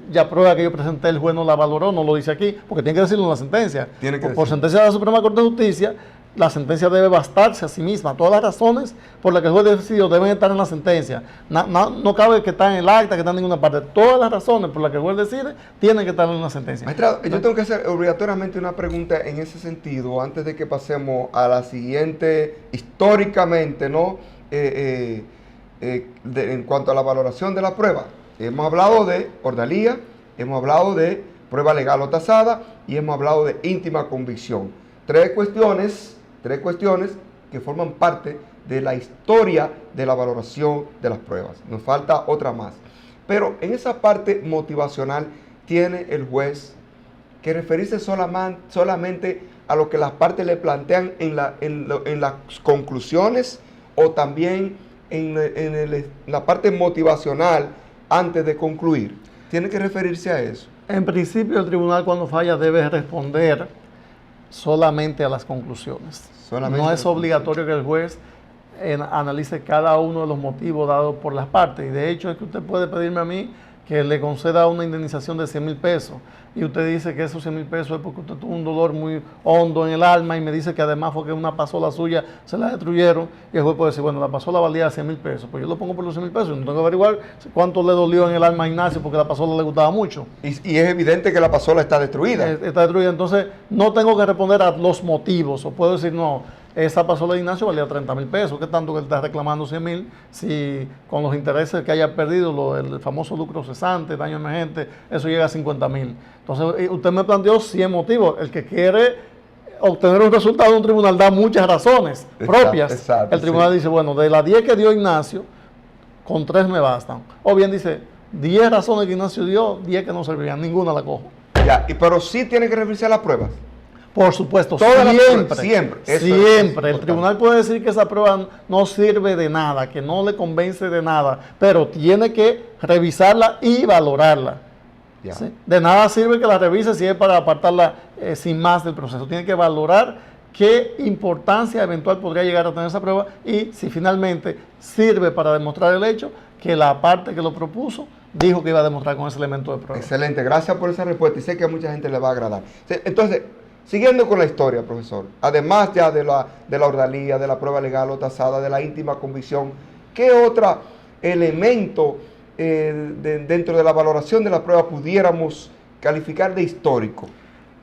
ya prueba que yo presenté, el juez no la valoró, no lo dice aquí, porque tiene que decirlo en la sentencia. Por sentencia de la Suprema Corte de Justicia, la sentencia debe bastarse a sí misma. Todas las razones por las que el juez decidió deben estar en la sentencia. No cabe que está en el acta, que está en ninguna parte. Todas las razones por las que el juez decide tienen que estar en la sentencia. Magistrado, yo tengo que hacer obligatoriamente una pregunta en ese sentido, antes de que pasemos a la siguiente, históricamente, ¿no? En cuanto a la valoración de la prueba. Hemos hablado de ordalía, hemos hablado de prueba legal o tasada y hemos hablado de íntima convicción. Tres cuestiones que forman parte de la historia de la valoración de las pruebas. Nos falta otra más. Pero en esa parte motivacional tiene el juez que referirse solamente a lo que las partes le plantean en las conclusiones o también en la parte motivacional antes de concluir. Tiene que referirse a eso. En principio, el tribunal cuando falla debe responder solamente a las conclusiones. No es obligatorio que el juez analice cada uno de los motivos dados por las partes. Y de hecho es que usted puede pedirme a mí que le conceda una indemnización de 100,000 pesos. Y usted dice que esos 100,000 pesos es porque usted tuvo un dolor muy hondo en el alma y me dice que además fue que una pasola suya se la destruyeron. Y el juez puede decir, bueno, la pasola valía 100,000 pesos. Pues yo lo pongo por los 100,000 pesos. No tengo que averiguar cuánto le dolió en el alma a Ignacio porque la pasola le gustaba mucho. Y es evidente que la pasola está destruida. Está destruida. Entonces no tengo que responder a los motivos. O puedo decir, no, esa pasola de Ignacio valía 30,000 pesos. ¿Qué tanto que él está reclamando 100,000? Si con los intereses que haya perdido, el famoso lucro cesante, daño emergente, eso llega a 50,000. Entonces, usted me planteó 100 motivos. El que quiere obtener un resultado de un tribunal da muchas razones propias. Exacto, el tribunal dice, bueno, de las 10 que dio Ignacio, con 3 me bastan. O bien dice, 10 razones que Ignacio dio, 10 que no servían, ninguna la cojo. Ya, pero sí tiene que referirse a las pruebas. Por supuesto, siempre. El tribunal puede decir que esa prueba no sirve de nada, que no le convence de nada, pero tiene que revisarla y valorarla. ¿Sí? De nada sirve que la revise si es para apartarla sin más del proceso. Tiene que valorar qué importancia eventual podría llegar a tener esa prueba y si finalmente sirve para demostrar el hecho que la parte que lo propuso dijo que iba a demostrar con ese elemento de prueba. Excelente, gracias por esa respuesta y sé que a mucha gente le va a agradar. Entonces, siguiendo con la historia, profesor, además ya de la ordalía, de la prueba legal o tasada, de la íntima convicción, ¿qué otro elemento dentro de la valoración de la prueba pudiéramos calificar de histórico?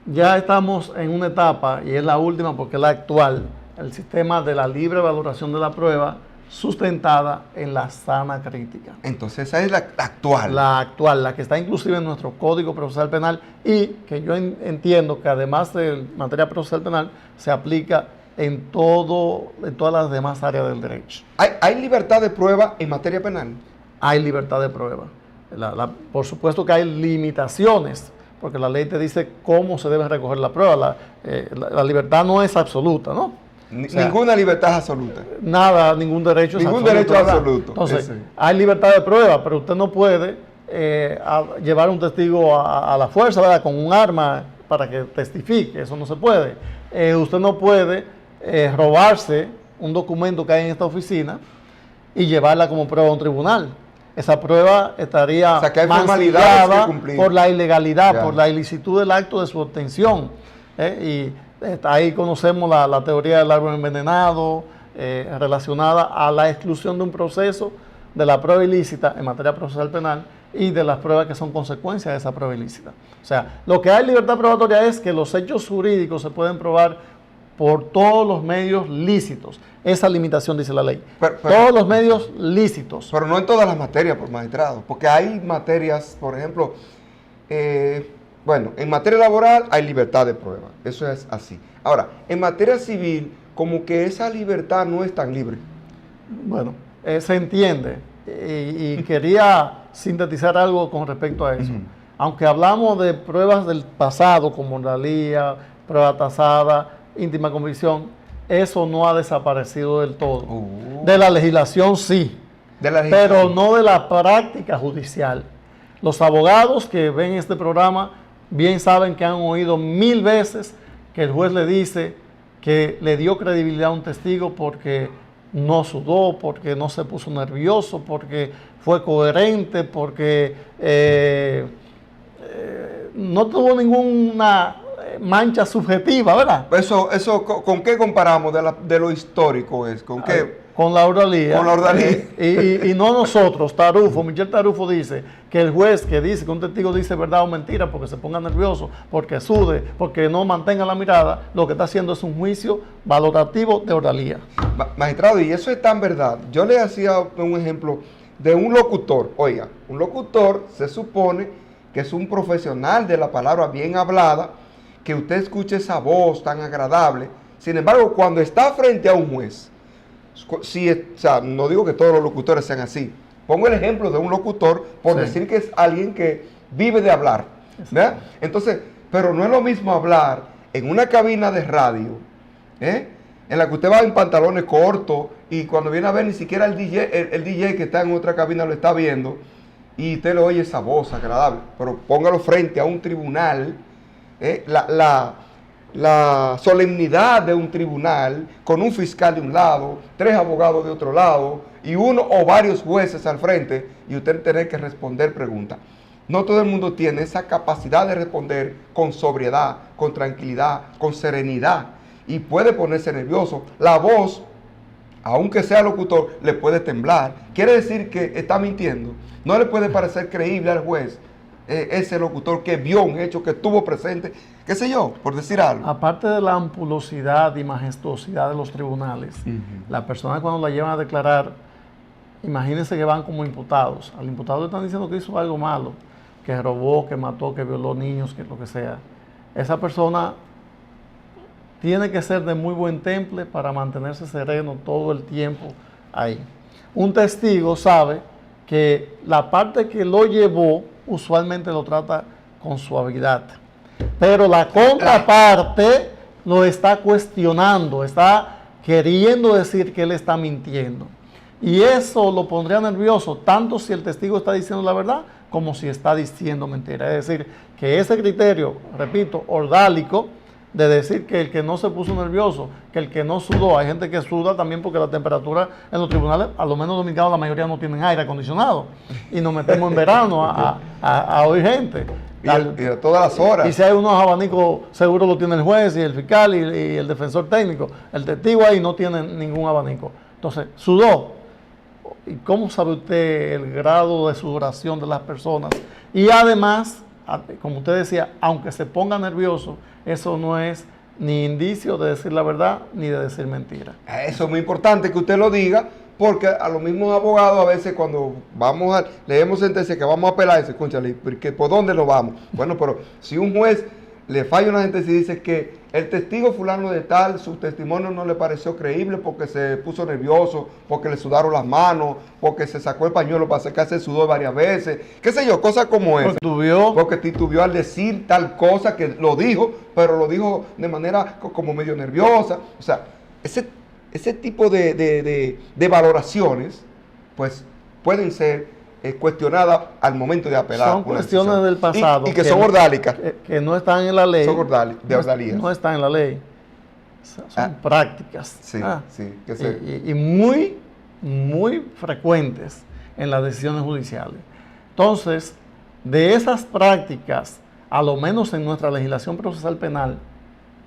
Ya estamos en una etapa, y es la última porque es la actual, el sistema de la libre valoración de la prueba sustentada en la sana crítica. Entonces esa es la actual. La actual, la que está inclusive en nuestro Código Procesal Penal y que yo entiendo que además de materia procesal penal se aplica en todas las demás áreas del derecho. ¿Hay libertad de prueba en materia penal? Hay libertad de prueba. Por supuesto que hay limitaciones, porque la ley te dice cómo se debe recoger la prueba. La libertad no es absoluta, ¿no? O sea, ninguna libertad es absoluta. Nada, ningún derecho es absoluto. Ningún derecho es absoluto. Entonces, hay libertad de prueba, pero usted no puede llevar a un testigo a la fuerza, ¿verdad?, con un arma para que testifique. Eso no se puede. Usted no puede robarse un documento que hay en esta oficina y llevarla como prueba a un tribunal. Esa prueba estaría mancillada por la ilegalidad, por la ilicitud del acto de su obtención. Y ahí conocemos la teoría del árbol envenenado relacionada a la exclusión de un proceso de la prueba ilícita en materia procesal penal y de las pruebas que son consecuencias de esa prueba ilícita. O sea, lo que hay libertad probatoria es que los hechos jurídicos se pueden probar por todos los medios lícitos. Esa limitación dice la ley. Todos los medios lícitos. Pero no en todas las materias, por magistrado, porque hay materias, por ejemplo, bueno, en materia laboral hay libertad de prueba, eso es así. Ahora, en materia civil, como que esa libertad no es tan libre. Bueno, se entiende y quería sintetizar algo con respecto a eso. Aunque hablamos de pruebas del pasado como oralía, prueba tasada, íntima convicción, eso no ha desaparecido del todo. De la legislación sí, pero no de la práctica judicial. Los abogados que ven este programa bien saben que han oído 1000 veces que el juez le dice que le dio credibilidad a un testigo porque no sudó, porque no se puso nervioso, porque fue coherente, porque no tuvo ninguna mancha subjetiva, ¿verdad? Eso ¿con qué comparamos de lo histórico? ¿Con qué? Con la oralía. Con la oralía. Y no nosotros, Tarufo, Michel Tarufo dice que el juez que dice que un testigo dice verdad o mentira porque se ponga nervioso, porque sude, porque no mantenga la mirada, lo que está haciendo es un juicio valorativo de oralía. Magistrado, y eso es tan verdad. Yo le hacía un ejemplo de un locutor. Oiga, un locutor se supone que es un profesional de la palabra bien hablada, que usted escuche esa voz tan agradable. Sin embargo, cuando está frente a un juez, o sea, no digo que todos los locutores sean así. Pongo el ejemplo de un locutor por decir que es alguien que vive de hablar, ¿verdad? Entonces, pero no es lo mismo hablar en una cabina de radio, en la que usted va en pantalones cortos y cuando viene a ver ni siquiera el DJ que está en otra cabina lo está viendo y usted le oye esa voz agradable. Pero póngalo frente a un tribunal, la solemnidad de un tribunal con un fiscal de un lado, 3 abogados de otro lado y uno o varios jueces al frente y usted tener que responder preguntas. No todo el mundo tiene esa capacidad de responder con sobriedad, con tranquilidad, con serenidad y puede ponerse nervioso. La voz, aunque sea locutor, le puede temblar. Quiere decir que está mintiendo. No le puede parecer creíble al juez ese locutor que vio un hecho, que estuvo presente, qué sé yo, por decir algo. Aparte de la ampulosidad y majestuosidad de los tribunales, la persona cuando la llevan a declarar, imagínense que van como imputados. Al imputado le están diciendo que hizo algo malo, que robó, que mató, que violó niños, que lo que sea. Esa persona tiene que ser de muy buen temple para mantenerse sereno todo el tiempo ahí. Un testigo sabe que la parte que lo llevó usualmente lo trata con suavidad, pero la contraparte lo está cuestionando, está queriendo decir que él está mintiendo. Y eso lo pondría nervioso, tanto si el testigo está diciendo la verdad, como si está diciendo mentira. Es decir, que ese criterio, repito, ordálico, de decir que el que no se puso nervioso, que el que no sudó, hay gente que suda también porque la temperatura en los tribunales, a lo menos dominicanos, la mayoría no tienen aire acondicionado, y nos metemos en verano a oír gente. Y a todas las horas. Y si hay unos abanicos, seguro lo tiene el juez y el fiscal y el defensor técnico. El testigo ahí no tiene ningún abanico. Entonces, sudó. ¿Y cómo sabe usted el grado de sudoración de las personas? Y además, como usted decía, aunque se ponga nervioso, eso no es ni indicio de decir la verdad ni de decir mentira. Eso es muy importante que usted lo diga, porque a los mismos abogados a veces cuando leemos sentencia que vamos a apelar, dice, cónchale, ¿por dónde lo vamos? Bueno, pero si un juez le falla una sentencia y dice que el testigo fulano de tal, su testimonio no le pareció creíble porque se puso nervioso, porque le sudaron las manos, porque se sacó el pañuelo para secarse el sudor varias veces, qué sé yo, cosas como esa. Porque titubeó al decir tal cosa que lo dijo, pero lo dijo de manera como medio nerviosa. O sea, ese tipo de valoraciones, pues, pueden ser cuestionadas al momento de apelar. Son cuestiones del pasado. Y que son ordálicas. Que no están en la ley. Son ordalías. No están en la ley. Son prácticas. Sí, sí. Y muy, muy frecuentes en las decisiones judiciales. Entonces, de esas prácticas, a lo menos en nuestra legislación procesal penal,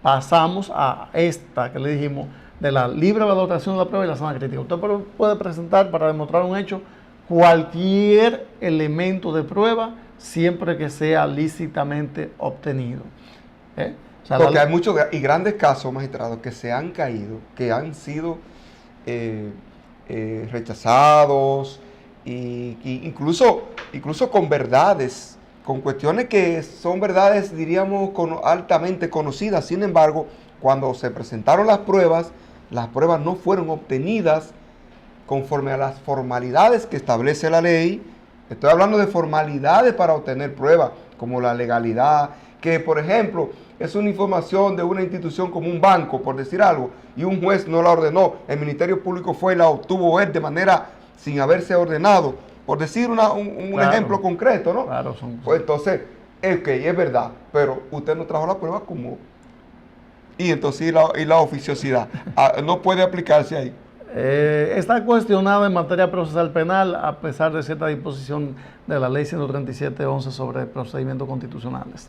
pasamos a esta que le dijimos, de la libre valoración de la prueba y la zona crítica. Usted puede presentar para demostrar un hecho cualquier elemento de prueba siempre que sea lícitamente obtenido. O sea, porque hay muchos y grandes casos, magistrados, que se han caído, que han sido rechazados, y incluso con verdades, con cuestiones que son verdades, diríamos, altamente conocidas. Sin embargo, cuando se presentaron las pruebas no fueron obtenidas conforme a las formalidades que establece la ley. Estoy hablando de formalidades para obtener pruebas, como la legalidad, que por ejemplo es una información de una institución como un banco, por decir algo, y un juez no la ordenó, el Ministerio Público fue y la obtuvo él de manera sin haberse ordenado, por decir un ejemplo concreto, ¿no? Claro, pues entonces, es verdad, pero usted no trajo la prueba como... Y entonces, y la oficiosidad, no puede aplicarse ahí. Está cuestionada en materia procesal penal a pesar de cierta disposición de la ley 137.11 sobre procedimientos constitucionales.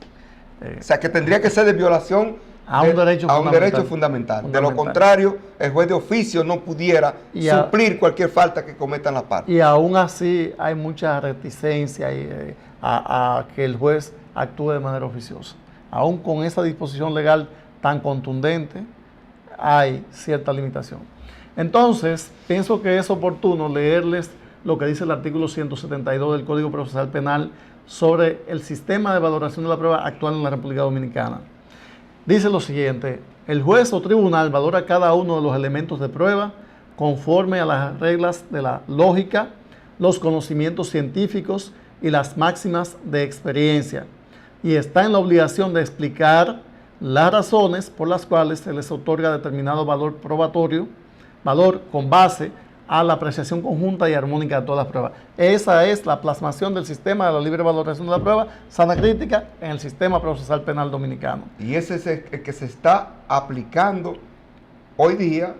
O sea, que tendría que ser de violación a un derecho fundamental. De lo contrario, el juez de oficio no pudiera suplir cualquier falta que cometan las partes. Y aún así hay mucha reticencia a que el juez actúe de manera oficiosa. Aún con esa disposición legal tan contundente, hay cierta limitación. Entonces, pienso que es oportuno leerles lo que dice el artículo 172 del Código Procesal Penal sobre el sistema de valoración de la prueba actual en la República Dominicana. Dice lo siguiente: el juez o tribunal valora cada uno de los elementos de prueba conforme a las reglas de la lógica, los conocimientos científicos y las máximas de experiencia, y está en la obligación de explicar las razones por las cuales se les otorga determinado valor probatorio, valor con base a la apreciación conjunta y armónica de todas las pruebas. Esa es la plasmación del sistema de la libre valoración de la prueba, sana crítica, en el sistema procesal penal dominicano. Y ese es el que se está aplicando hoy día.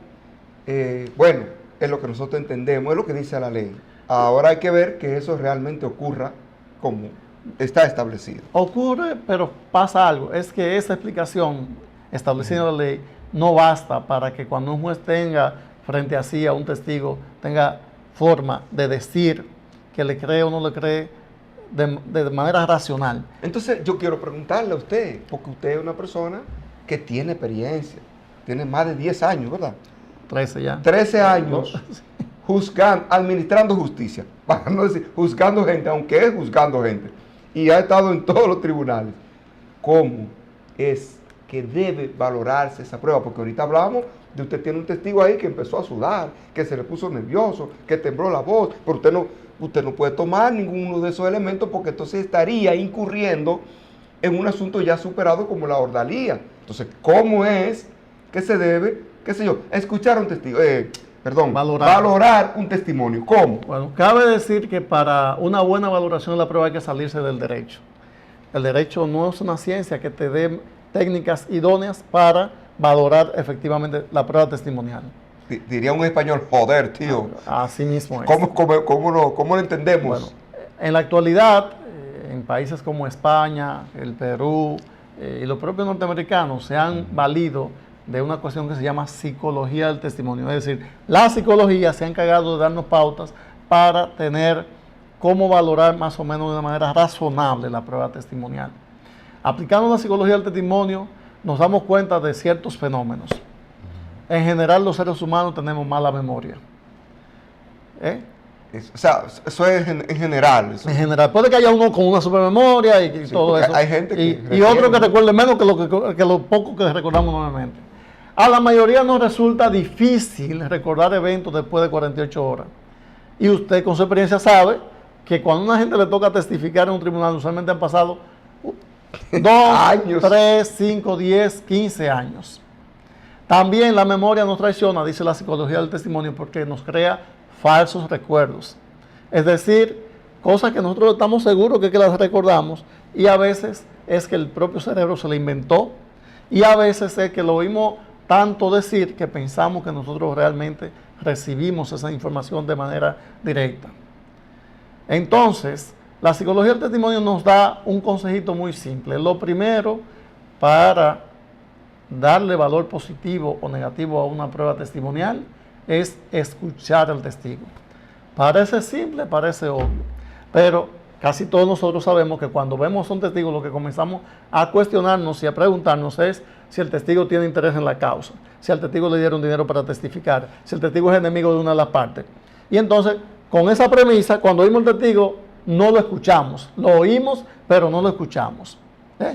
Bueno, es lo que nosotros entendemos, es lo que dice la ley. Ahora hay que ver que eso realmente ocurra como está establecido. Ocurre, pero pasa algo. Es que esa explicación establecida en la ley no basta para que cuando un juez tenga frente a sí a un testigo, tenga forma de decir que le cree o no le cree de manera racional. Entonces yo quiero preguntarle a usted, porque usted es una persona que tiene experiencia, tiene más de 10 años, ¿verdad? 13 ya. 13 años juzgando, administrando justicia, para no decir juzgando gente, aunque es juzgando gente, y ha estado en todos los tribunales. ¿Cómo es que debe valorarse esa prueba? Porque ahorita hablamos de usted tiene un testigo ahí que empezó a sudar, que se le puso nervioso, que tembló la voz, pero usted no puede tomar ninguno de esos elementos porque entonces estaría incurriendo en un asunto ya superado como la ordalía. Entonces, ¿cómo es que se debe, qué sé yo, escuchar a un testigo? Valorar un testimonio. ¿Cómo? Bueno, cabe decir que para una buena valoración de la prueba hay que salirse del derecho. El derecho no es una ciencia que te dé técnicas idóneas para valorar efectivamente la prueba testimonial. Diría un español, joder, tío. Así mismo es. ¿Cómo lo entendemos? Bueno, en la actualidad, en países como España, el Perú y los propios norteamericanos se han valido de una cuestión que se llama psicología del testimonio. Es decir, la psicología se ha encargado de darnos pautas para tener cómo valorar más o menos de una manera razonable la prueba testimonial. Aplicando la psicología del testimonio, nos damos cuenta de ciertos fenómenos. En general, los seres humanos tenemos mala memoria. O sea, eso es en general. En general. Puede que haya uno con una supermemoria y todo eso. Hay gente que y otro que recuerde menos que lo poco que recordamos nuevamente. A la mayoría nos resulta difícil recordar eventos después de 48 horas. Y usted con su experiencia sabe que cuando a una gente le toca testificar en un tribunal, usualmente han pasado 2, 3, 5, 10, 15 años. También la memoria nos traiciona, dice la psicología del testimonio, porque nos crea falsos recuerdos. Es decir, cosas que nosotros estamos seguros que las recordamos y a veces es que el propio cerebro se la inventó y a veces es que lo oímos tanto decir que pensamos que nosotros realmente recibimos esa información de manera directa. Entonces, la psicología del testimonio nos da un consejito muy simple. Lo primero, para darle valor positivo o negativo a una prueba testimonial, es escuchar al testigo. Parece simple, parece obvio, pero casi todos nosotros sabemos que cuando vemos a un testigo lo que comenzamos a cuestionarnos y a preguntarnos es si el testigo tiene interés en la causa, si al testigo le dieron dinero para testificar, si el testigo es enemigo de una de las partes. Y entonces, con esa premisa, cuando oímos al testigo, no lo escuchamos, lo oímos, pero no lo escuchamos.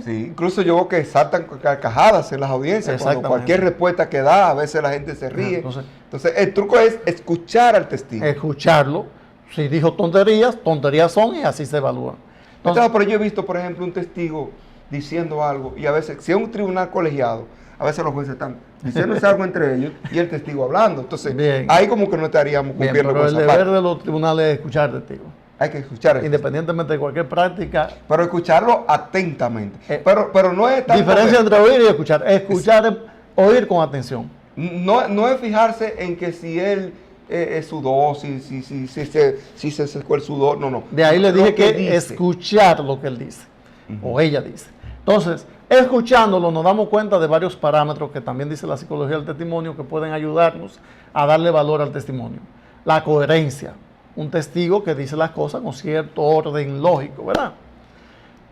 Sí, incluso yo veo que saltan carcajadas en las audiencias, cuando cualquier respuesta que da, a veces la gente se ríe. Entonces, el truco es escuchar al testigo. Escucharlo. Si dijo tonterías, tonterías son y así se evalúan. Entonces, pero yo he visto, por ejemplo, un testigo diciendo algo y a veces, si es un tribunal colegiado, a veces los jueces están diciéndose algo entre ellos y el testigo hablando. Entonces, bien, ahí como que no estaríamos cumpliendo con esa parte. Pero el deber de los tribunales es escuchar al testigo. Hay que escuchar. Independientemente de cualquier práctica. Pero escucharlo atentamente. Pero no es tanto. Diferencia entre oír y escuchar. Escuchar es oír con atención. No es fijarse en que si él sudó, si se secó el sudor. No. De ahí le dije que escuchar lo que él dice. O ella dice. Entonces, escuchándolo nos damos cuenta de varios parámetros que también dice la psicología del testimonio que pueden ayudarnos a darle valor al testimonio. La coherencia. Un testigo que dice las cosas con cierto orden lógico, ¿verdad?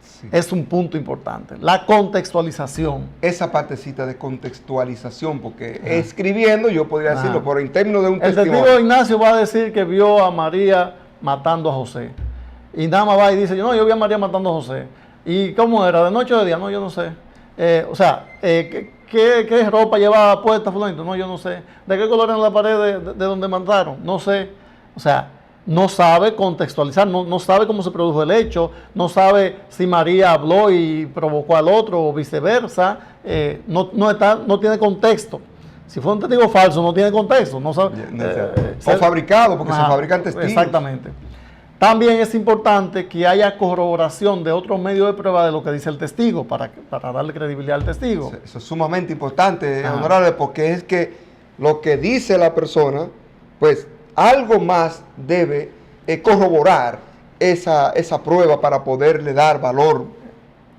Sí. Es un punto importante. La contextualización. Esa partecita de contextualización, porque escribiendo yo podría decirlo, pero en términos de un testimonio. El testigo Ignacio va a decir que vio a María matando a José. Y nada más va y dice, no, yo vi a María matando a José. ¿Y cómo era? ¿De noche o de día? No, yo no sé. ¿Qué ropa llevaba puesta fulanito? No, yo no sé. ¿De qué color era la pared de donde mataron? No sé. O sea, no sabe contextualizar, no sabe cómo se produjo el hecho, no sabe si María habló y provocó al otro o viceversa, no tiene contexto. Si fue un testigo falso, no tiene contexto. No sabe, o fabricado, porque se fabrican testigos. Exactamente. También es importante que haya corroboración de otros medios de prueba de lo que dice el testigo, para darle credibilidad al testigo. Eso es sumamente importante, honorable, porque es que lo que dice la persona, pues, algo más debe corroborar esa prueba para poderle dar valor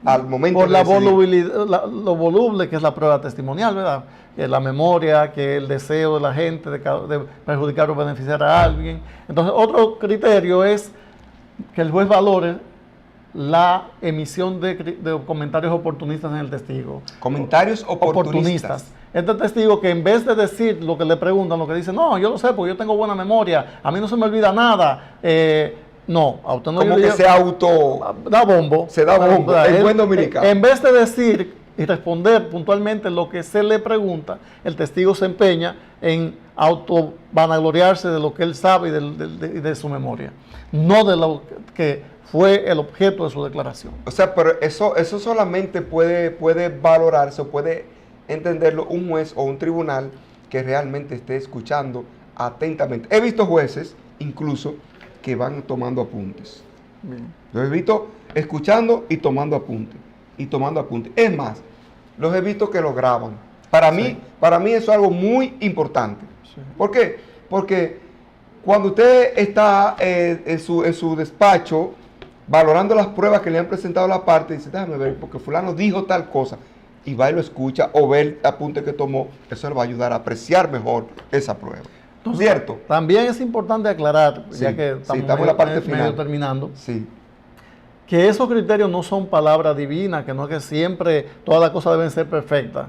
al momento de decidir. Por lo voluble que es la prueba testimonial, ¿verdad? La memoria, que el deseo de la gente de perjudicar o beneficiar a alguien. Entonces, otro criterio es que el juez valore la emisión de comentarios oportunistas en el testigo. Comentarios oportunistas. Este testigo que en vez de decir lo que le preguntan, lo que dice, no, yo lo sé porque yo tengo buena memoria, a mí no se me olvida nada. No, a usted no. Como que se da bombo. Se da bombo, el buen dominicano. En vez de decir y responder puntualmente lo que se le pregunta, el testigo se empeña en auto-vanagloriarse de lo que él sabe y de su memoria, no de lo que fue el objeto de su declaración. O sea, pero eso solamente puede valorarse o puede entenderlo un juez o un tribunal que realmente esté escuchando atentamente. He visto jueces, incluso, que van tomando apuntes. Bien. Los he visto escuchando y tomando apuntes. Es más, los he visto que lo graban. Para mí eso es algo muy importante. Sí. ¿Por qué? Porque cuando usted está en su despacho valorando las pruebas que le han presentado a la parte, dice, déjame ver, porque fulano dijo tal cosa, y va y lo escucha o ve el apunte que tomó, eso le va a ayudar a apreciar mejor esa prueba. Entonces, ¿cierto? También es importante aclarar, ya que estamos en la parte final, terminando, que esos criterios no son palabras divinas, que no es que siempre todas las cosas deben ser perfectas.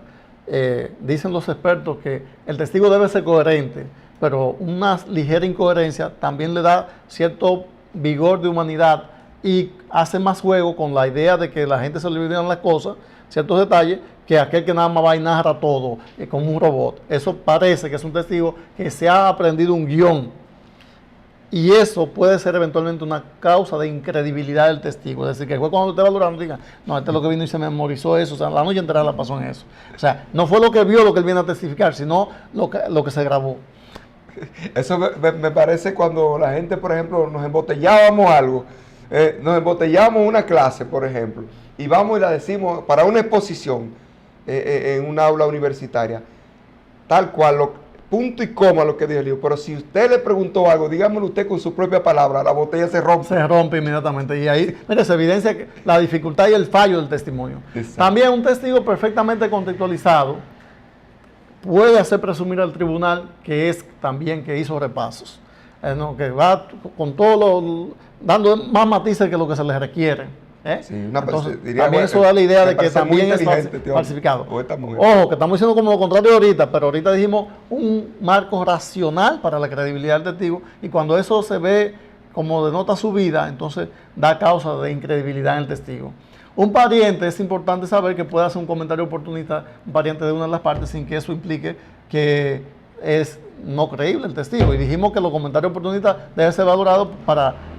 Dicen los expertos que el testigo debe ser coherente, pero una ligera incoherencia también le da cierto vigor de humanidad y hace más juego con la idea de que la gente se le olvidan las cosas, ciertos detalles, que aquel que nada más va y narra todo como un robot. Eso parece que es un testigo que se ha aprendido un guión. Y eso puede ser eventualmente una causa de incredibilidad del testigo. Es decir, que el juez cuando esté valorando diga, no, este es lo que vino y se memorizó eso. O sea, la noche entera la pasó en eso. O sea, no fue lo que vio lo que él viene a testificar, sino lo que se grabó. Eso me parece cuando la gente, por ejemplo, nos embotellábamos algo. Nos embotellamos una clase, por ejemplo, y vamos y la decimos para una exposición en un aula universitaria, tal cual, punto y coma lo que dijo el libro. Pero si usted le preguntó algo, dígamelo usted con su propia palabra, la botella se rompe. Se rompe inmediatamente. Y ahí, mire, se evidencia la dificultad y el fallo del testimonio. Exacto. También un testigo perfectamente contextualizado puede hacer presumir al tribunal que hizo repasos. no, que va con todo dando más matices que lo que se les requiere. Sí, Entonces, diría, también bueno, eso da la idea me de que parece muy también es inteligente, falsificado. o esta mujer. Ojo, que estamos diciendo como lo contrario ahorita, pero ahorita dijimos un marco racional para la credibilidad del testigo, y cuando eso se ve como denota su vida, entonces da causa de incredibilidad en el testigo. Un pariente, es importante saber que puede hacer un comentario oportunista, un pariente de una de las partes, sin que eso implique que es no creíble el testigo. Y dijimos que los comentarios oportunistas deben ser valorados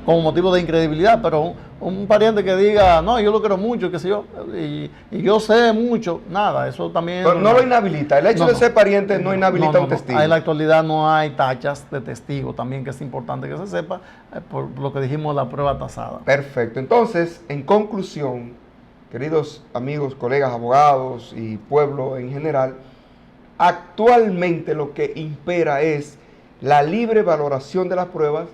como motivo de incredibilidad, pero un pariente que diga, no, yo lo quiero mucho, qué sé yo, y yo sé mucho, nada, eso también... Pero no lo inhabilita, el hecho de ser pariente no inhabilita a un testigo. En la actualidad no hay tachas de testigo, también que es importante que se sepa, por lo que dijimos, la prueba tasada. Perfecto, entonces, en conclusión, queridos amigos, colegas, abogados y pueblo en general, actualmente lo que impera es la libre valoración de las pruebas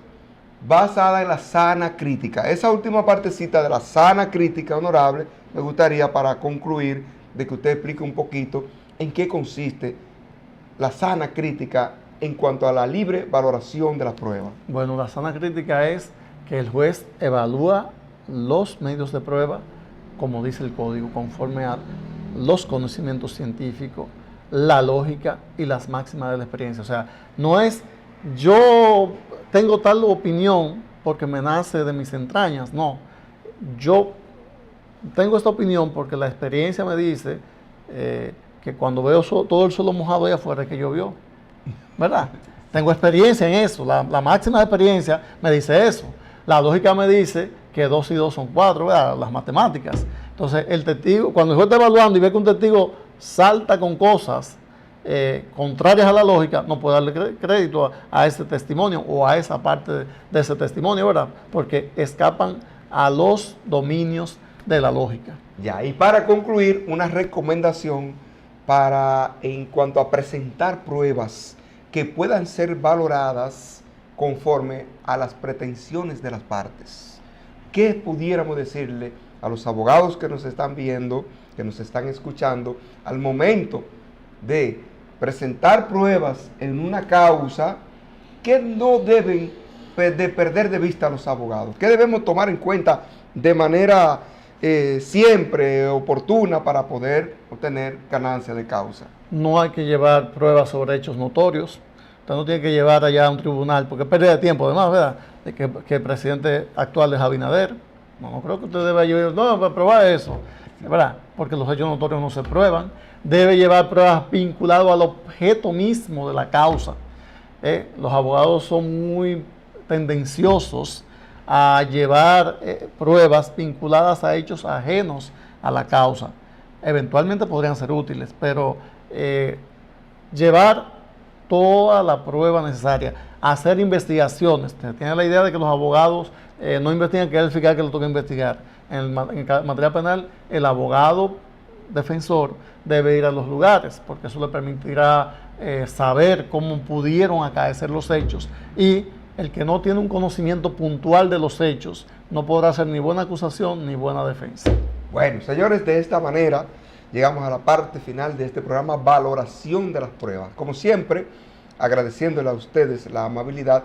basada en la sana crítica. Esa última partecita de la sana crítica, honorable, me gustaría para concluir de que usted explique un poquito en qué consiste la sana crítica en cuanto a la libre valoración de las pruebas. Bueno, la sana crítica es que el juez evalúa los medios de prueba, como dice el código, conforme a los conocimientos científicos, la lógica y las máximas de la experiencia. O sea, no es yo tengo tal opinión porque me nace de mis entrañas, no. Yo tengo esta opinión porque la experiencia me dice que cuando veo todo el suelo mojado allá afuera es que llovió, ¿verdad? Tengo experiencia en eso, la máxima de experiencia me dice eso. La lógica me dice que 2 y 2 son 4, ¿verdad? Las matemáticas. Entonces, el testigo, cuando el juez está evaluando y ve que un testigo salta con cosas contrarias a la lógica, no puede darle crédito a ese testimonio o a esa parte de ese testimonio, ¿verdad? Porque escapan a los dominios de la lógica. Ya, y para concluir, una recomendación para, en cuanto a presentar pruebas que puedan ser valoradas conforme a las pretensiones de las partes. ¿Qué pudiéramos decirle a los abogados que nos están viendo, que nos están escuchando, al momento de presentar pruebas en una causa que no deben de perder de vista a los abogados? ¿Qué debemos tomar en cuenta de manera siempre oportuna para poder obtener ganancia de causa? No hay que llevar pruebas sobre hechos notorios. Usted no tiene que llevar allá a un tribunal, porque es pérdida de tiempo, además, ¿verdad? De que el presidente actual es Abinader. No creo que usted deba llevar, no, para probar eso, ¿verdad? Porque los hechos notorios no se prueban. Debe llevar pruebas vinculadas al objeto mismo de la causa. Los abogados son muy tendenciosos a llevar pruebas vinculadas a hechos ajenos a la causa. Eventualmente podrían ser útiles, pero llevar toda la prueba necesaria, hacer investigaciones. Tiene la idea de que los abogados no investigan, que es el fiscal que lo toca investigar. En materia penal, el abogado defensor debe ir a los lugares, porque eso le permitirá saber cómo pudieron acaecer los hechos, y el que no tiene un conocimiento puntual de los hechos no podrá hacer ni buena acusación ni buena defensa. Bueno, señores, de esta manera llegamos a la parte final de este programa, Valoración de las Pruebas. Como siempre, agradeciéndole a ustedes la amabilidad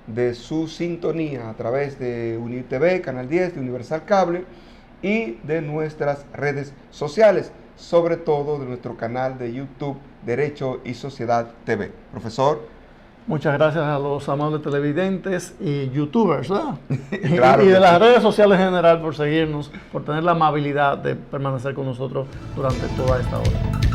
de su sintonía a través de UniTV, Canal 10, de Universal Cable y de nuestras redes sociales, sobre todo de nuestro canal de YouTube, Derecho y Sociedad TV. Profesor. Muchas gracias a los amables televidentes y youtubers, ¿verdad? Claro, y de las redes sociales en general por seguirnos, por tener la amabilidad de permanecer con nosotros durante toda esta hora.